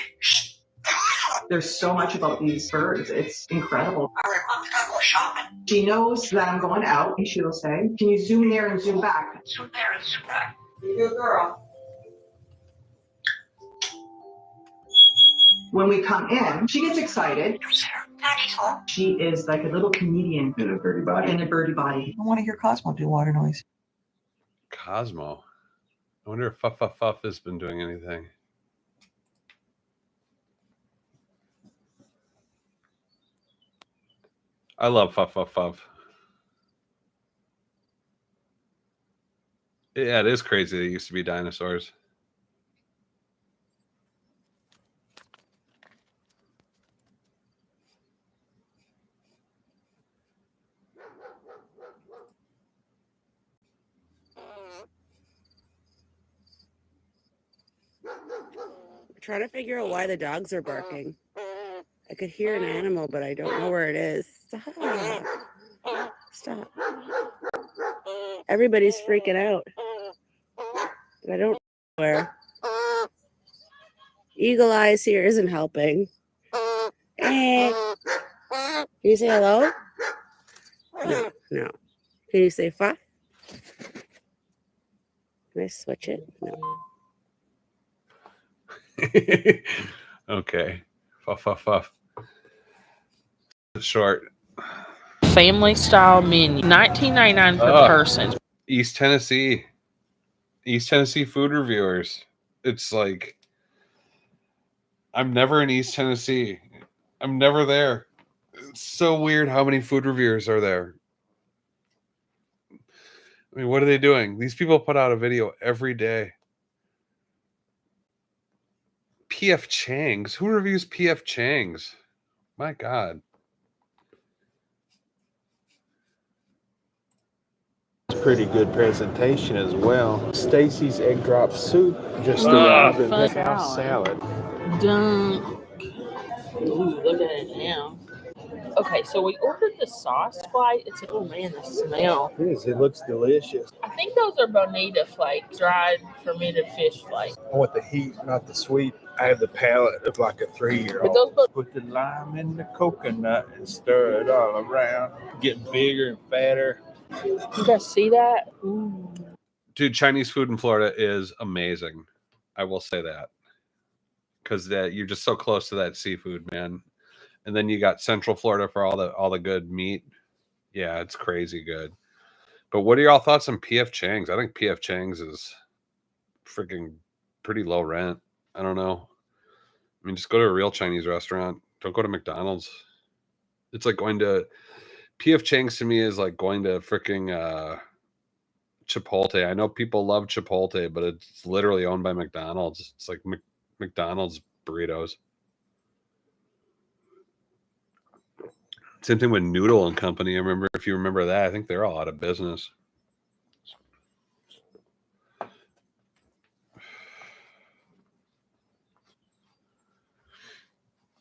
There's so much about these birds. It's incredible. All right, Mom's gotta go shopping. She knows that I'm going out, and she'll say, can you zoom there and zoom back? Zoom there and zoom back. Good girl. When we come in, she gets excited. Daddy's home. She is like a little comedian in a birdie body. I want to hear Cosmo do water noise. Cosmo. I wonder if Fuff Fuff Fuff has been doing anything. I love Fuff Fuff Fuff. Yeah, it is crazy. They used to be dinosaurs. I'm trying to figure out why the dogs are barking. I could hear an animal, but I don't know where it is. Stop. Stop. Everybody's freaking out. But I don't know where. Eagle Eyes here isn't helping. Can you say hello? No, no. Can you say fuck? Can I switch it? No. Okay. Fuff Fuff Fuff. Short. Family style menu, $19.99 per person. East Tennessee food reviewers. It's like I'm never in East Tennessee. I'm never there. It's so weird how many food reviewers are there. I mean, what are they doing? These people put out a video every day. P.F. Chang's? Who reviews P.F. Chang's? My God. Pretty good presentation as well. Stacy's egg drop soup just arrived, and fun house salad. Dunk. Ooh, look at it now. Okay, so we ordered the sauce flight. It's oh man, the smell. It is. It looks delicious. I think those are bonita flakes, dried fermented fish flakes. I want the heat, not the sweet. I have the palate of like a 3-year-old. But those Put the lime in the coconut and stir it all around. Get bigger and fatter. you guys see that? Ooh. Dude, Chinese food in Florida is amazing. I will say that. Because you're just so close to that seafood, man. And then you got Central Florida for all the good meat. Yeah, it's crazy good. But what are y'all thoughts on P.F. Chang's? I think P.F. Chang's is freaking pretty low rent. I don't know. I mean, just go to a real Chinese restaurant. Don't go to McDonald's. It's like going to P.F. Chang's to me is like going to freaking Chipotle. I know people love Chipotle, but it's literally owned by McDonald's. It's like McDonald's burritos. Same thing with Noodle and Company. I remember, if you remember that, I think they're all out of business.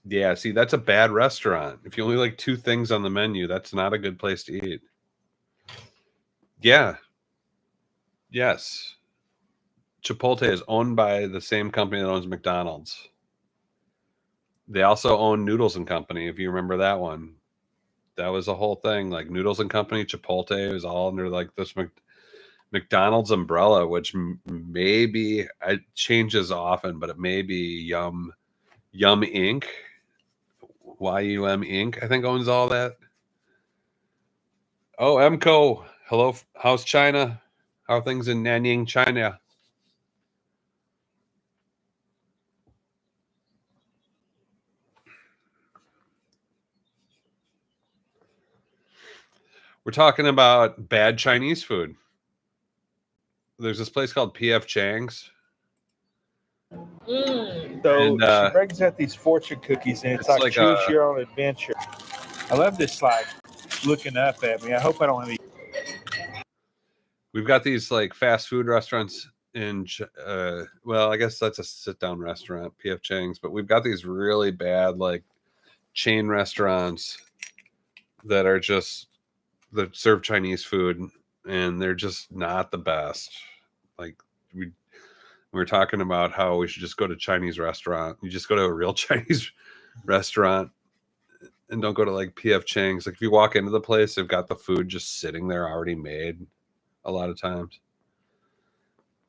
Yeah, see, that's a bad restaurant. If you only like 2 things on the menu, that's not a good place to eat. Yeah. Yes. Chipotle is owned by the same company that owns McDonald's. They also own Noodles and Company, if you remember that one. That was a whole thing. Like Noodles and Company, Chipotle was all under like this McDonald's umbrella, which maybe it changes often, but it may be Yum Inc. YUM Inc. I think owns all that. Oh, MCO. Hello, how's China? How are things in Nanyang, China? We're talking about bad Chinese food. There's this place called P.F. Chang's. So she brings out these fortune cookies, and it's like choose your own adventure. I love this slide looking up at me. I hope I don't have any. We've got these like fast food restaurants in, well, I guess that's a sit-down restaurant, P.F. Chang's, but we've got these really bad like chain restaurants that are just that serve Chinese food, and they're just not the best. Like we were talking about how we should just go to Chinese restaurant. You just go to a real Chinese restaurant and don't go to like P.F. Chang's. Like if you walk into the place, they've got the food just sitting there already made a lot of times.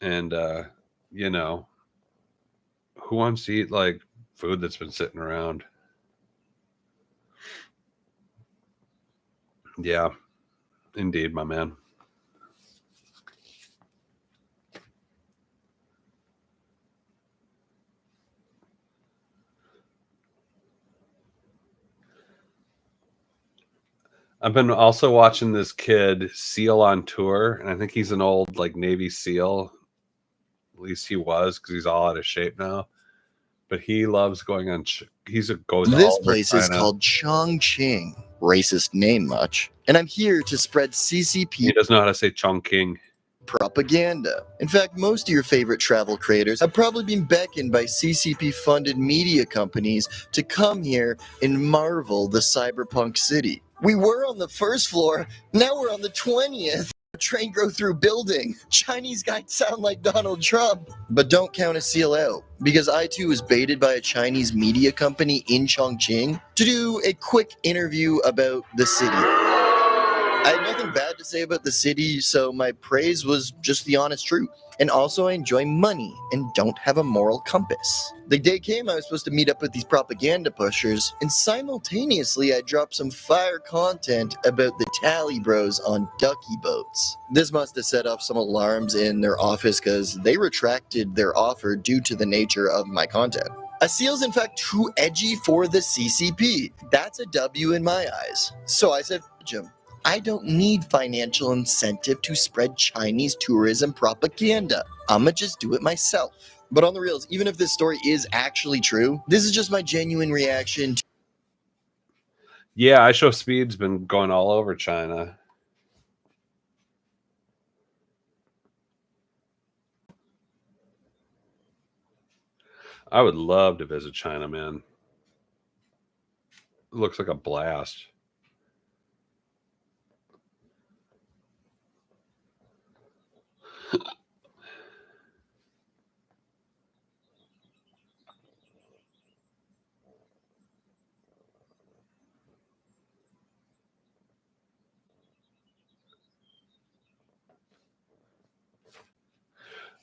And you know, who wants to eat like food that's been sitting around? Yeah, indeed, my man. I've been also watching this kid SEAL on tour, and I think he's an old like Navy SEAL. At least he was, because he's all out of shape now. But he loves going on. This place is called Chongqing. Racist name much. And I'm here to spread CCP. He doesn't know how to say Chongqing. Propaganda. In fact, most of your favorite travel creators have probably been beckoned by CCP-funded media companies to come here and marvel the cyberpunk city. We were on the first floor, now we're on the 20th. Train go through building. Chinese guys sound like Donald Trump. But don't count a seal out, because I too was baited by a Chinese media company in Chongqing to do a quick interview about the city. I had nothing bad to say about the city, so my praise was just the honest truth. And also I enjoy money and don't have a moral compass. The day came I was supposed to meet up with these propaganda pushers, and simultaneously I dropped some fire content about the tally bros on ducky boats. This must have set off some alarms in their office, because they retracted their offer due to the nature of my content. A seal's in fact too edgy for the CCP. That's a W in my eyes. So I said, Jim, I don't need financial incentive to spread Chinese tourism propaganda. I'ma just do it myself. But on the reals, even if this story is actually true, this is just my genuine reaction to— Yeah, I Show Speed's been going all over China. I would love to visit China, man. It looks like a blast.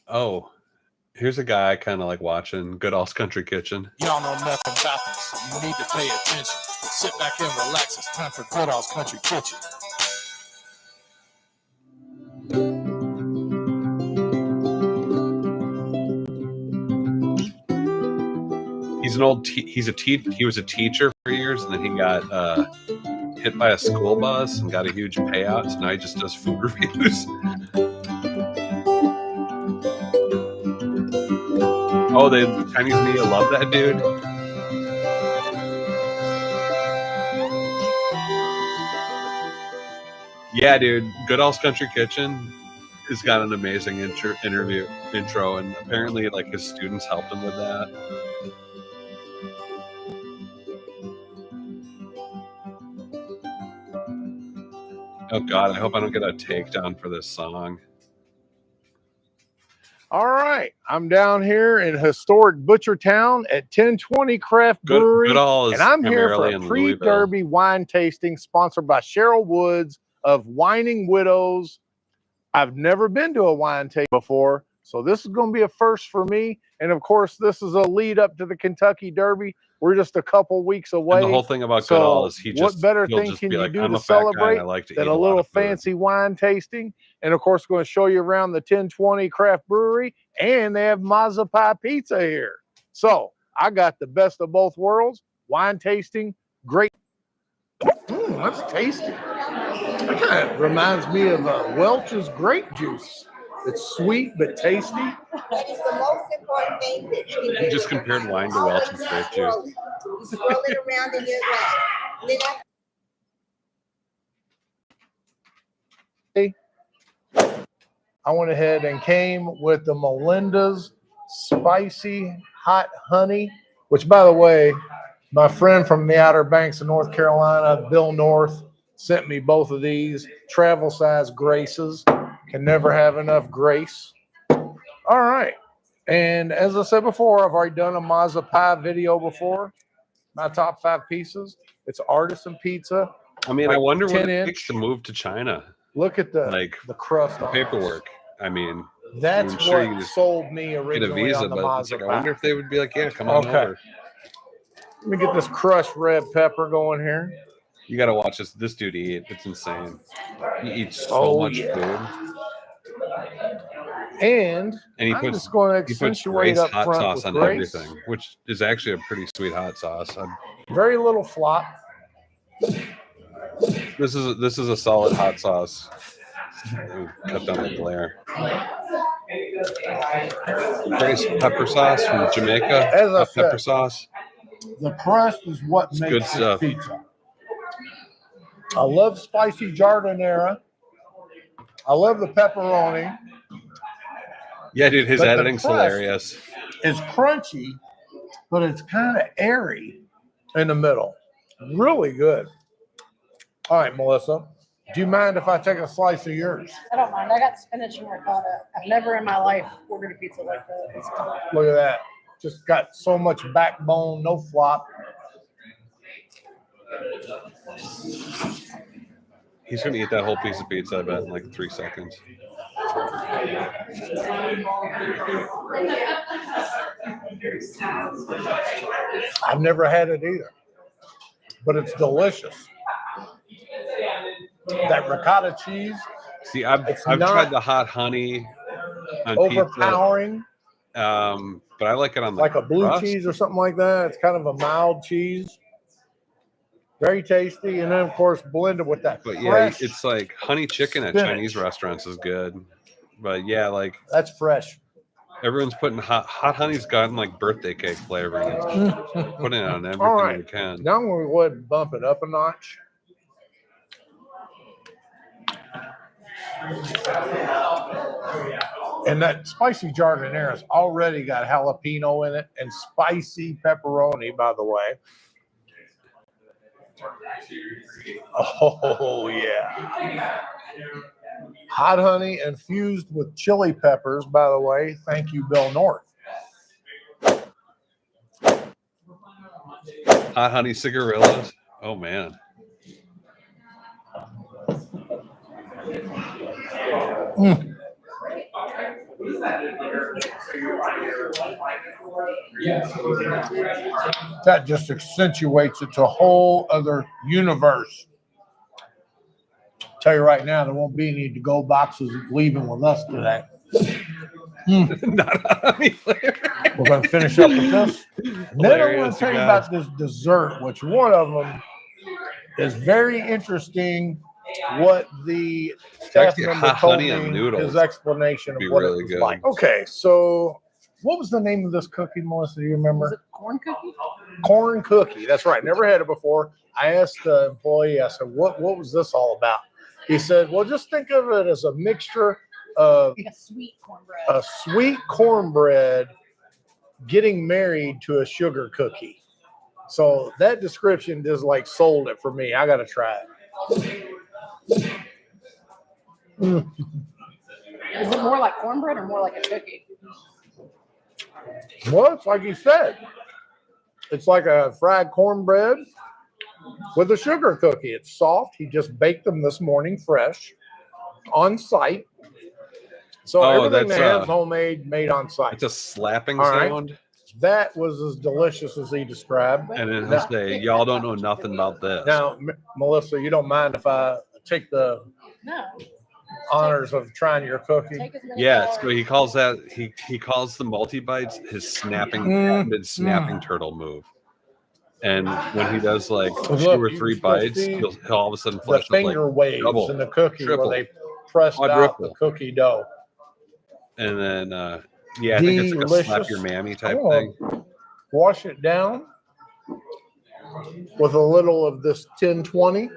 Oh, here's a guy I kind of like watching. Goodall's Country Kitchen. Y'all know nothing about this. You need to pay attention. Sit back and relax. It's time for Goodall's Country Kitchen. He was a teacher for years, and then he got hit by a school bus and got a huge payout. So now he just does food reviews. Oh, the Chinese media love that dude. Yeah, dude. Goodall's Country Kitchen has got an amazing intro, and apparently, like, his students helped him with that. Oh God, I hope I don't get a takedown for this song. All right, I'm down here in historic Butchertown at 1020 Craft Brewery, and I'm here for a pre-Derby wine tasting sponsored by Cheryl Woods of Whining Widows. I've never been to a wine tasting before, so this is going to be a first for me. And of course, this is a lead up to the Kentucky Derby. We're just a couple weeks away. And the whole thing about Goodall is what better thing can you do to celebrate than a little fancy wine tasting? And of course, we're going to show you around the 1020 Craft Brewery, and they have Mazza Pie Pizza here. So I got the best of both worlds: wine tasting, great. That's tasty. That kind of reminds me of Welch's grape juice. It's sweet but tasty. That is the most important thing that you can do. You just compared wine to Welch's grape juice. You swirl it around in your glass. I went ahead and came with the Melinda's Spicy Hot Honey, which, by the way, my friend from the Outer Banks of North Carolina, Bill North, sent me both of these travel size Graces. Can never have enough grace. All right. And as I said before, I've already done a Mazza Pie video before. My top 5 pieces. It's artisan pizza. I mean, I wonder what it takes to move to China. Look at the crust, the paperwork. I mean, that's what sold me originally get a visa, on the but Mazza like, Pie. I wonder if they would be like, yeah, come on over. Let me get this crushed red pepper going here. You got to watch this dude eat. It's insane. He eats so much food. And he I'm puts, just going to accentuate up hot front sauce with on Grace. everything, which is actually a pretty sweet hot sauce. Very little flop. This is a solid hot sauce. Cut down the glare. Grace pepper sauce from Jamaica. As I said, pepper sauce. The crust is what It's makes good this stuff. pizza. I love spicy giardiniera. I love the pepperoni. Yeah, dude, his editing's hilarious. It's crunchy, but it's kind of airy in the middle. Really good. All right, Melissa, do you mind if I take a slice of yours? I don't mind. I got spinach and ricotta. I've never in my life ordered a pizza like that. Look at that. Just got so much backbone, no flop. He's going to eat that whole piece of pizza, I bet, in like 3 seconds. I've never had it either, but it's delicious. That ricotta cheese. See, I've tried the hot honey on overpowering. pizza, But I like it on the like a blue crust. cheese or something like that. It's kind of a mild cheese. Very tasty. And then, of course, blended with that But fresh yeah, it's like honey chicken at spinach. Chinese restaurants is good. But yeah, like that's fresh. Everyone's putting hot honey's gotten like birthday cake flavor. And it's putting it on everything All right. we can. Now I'm going to go ahead and bump it up a notch. And that spicy jardinera's already got jalapeno in it and spicy pepperoni, by the way. Oh, yeah. Hot honey infused with chili peppers, by the way. Thank you, Bill North. Hot honey cigarillos. Oh, man. Mm. That just accentuates it to a whole other universe. Tell you right now, there won't be any to-go boxes leaving with us today. Not honey flavor. We're going to finish up with this. And then I want to tell you about this dessert, which one of them is very interesting. What the staff member told me, his explanation of what it was like. Okay, so what was the name of this cookie, Melissa? Do you remember? Is it corn cookie? Corn cookie. That's right. Never had it before. I asked the employee, I said, what was this all about? He said, well, just think of it as a mixture of Like a sweet cornbread. A sweet cornbread getting married to a sugar cookie. So that description just like sold it for me. I got to try it. Is it more like cornbread or more like a cookie? Well, it's like you said. It's like a fried cornbread with a sugar cookie. It's soft. He just baked them this morning fresh on site. So everything they have is homemade, made on site. It's a slapping sound. Right. That was as delicious as he described. And then he'll say, y'all don't know nothing about this. Now, Melissa, you don't mind if I take the honors of trying your cookie? Yeah, so he calls that, he calls the multi-bites his snapping, mid-snapping turtle move. And when he does like 2 or 3 bites, he'll all of a sudden flash the finger waves double, in the cookie triple, where they pressed out the cookie dough. And then, yeah, I think it's like a slap your mammy type thing. Wash it down with a little of this 1020.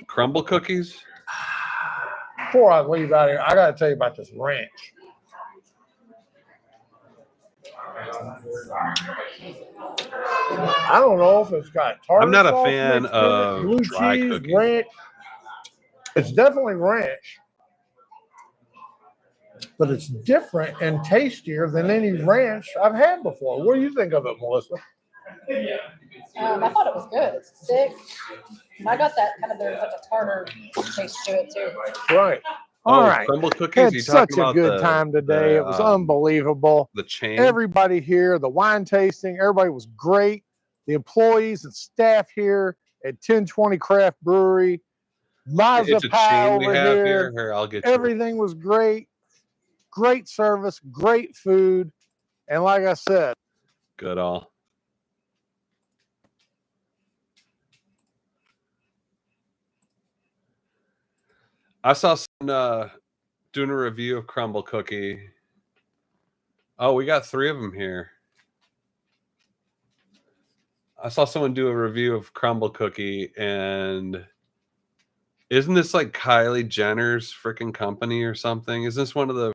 Crumble cookies? Before I leave out here, I got to tell you about this ranch. I don't know if it's got tartar I'm not a sauce fan mixed in it, of blue dry cheese, cookies. ranch. It's definitely ranch, but it's different and tastier than any ranch I've had before. What do you think of it, Melissa? I thought it was good. It's thick. And I got that kind of, there's like a tartar taste to it too. Right. All right. Crumble cookies. Had such a good time today. It was unbelievable. The chain. Everybody here, the wine tasting, everybody was great. The employees and staff here at 1020 Craft Brewery. Liza It's a Pie chain we over have here. here. I'll get Everything was great. Great service, great food. And like I said, good all. I saw someone doing a review of Crumble Cookie. Oh, we got 3 of them here. I saw someone do a review of Crumble Cookie, and isn't this like Kylie Jenner's freaking company or something? Isn't this one of them?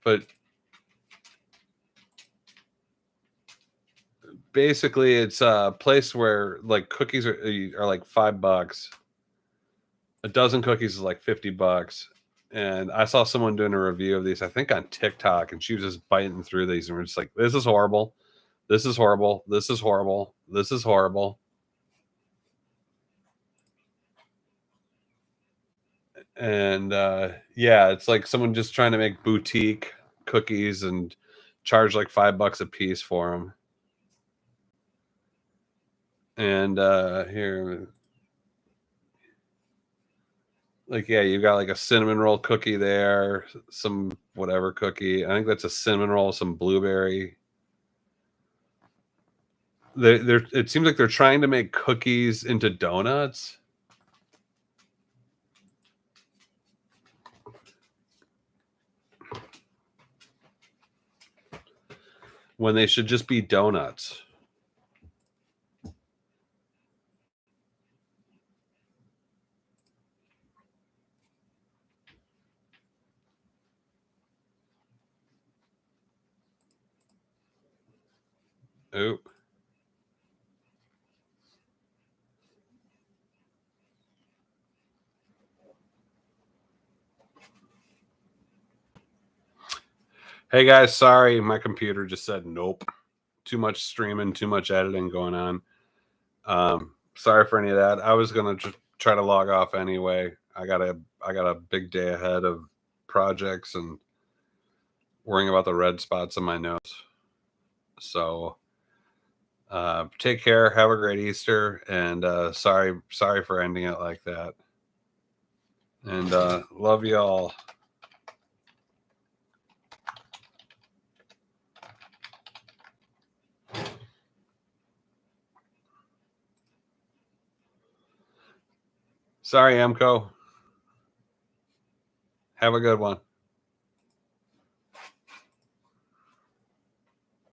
But basically, it's a place where like cookies are like $5. A dozen cookies is like $50. And I saw someone doing a review of these, I think on TikTok, and she was just biting through these, and we're just like, this is horrible. This is horrible. This is horrible. This is horrible. And yeah, it's like someone just trying to make boutique cookies and charge like $5 a piece for them. And here, Like, yeah, you got like a cinnamon roll cookie there, some whatever cookie. I think that's a cinnamon roll, some blueberry. It seems like they're trying to make cookies into donuts. When they should just be donuts. Oop. Hey guys, sorry, my computer just said nope. Too much streaming, too much editing going on. Sorry for any of that. I was gonna just try to log off anyway. I got a big day ahead of projects and worrying about the red spots on my nose. So take care, have a great Easter, and sorry for ending it like that. And love you all. Sorry, Emco. Have a good one.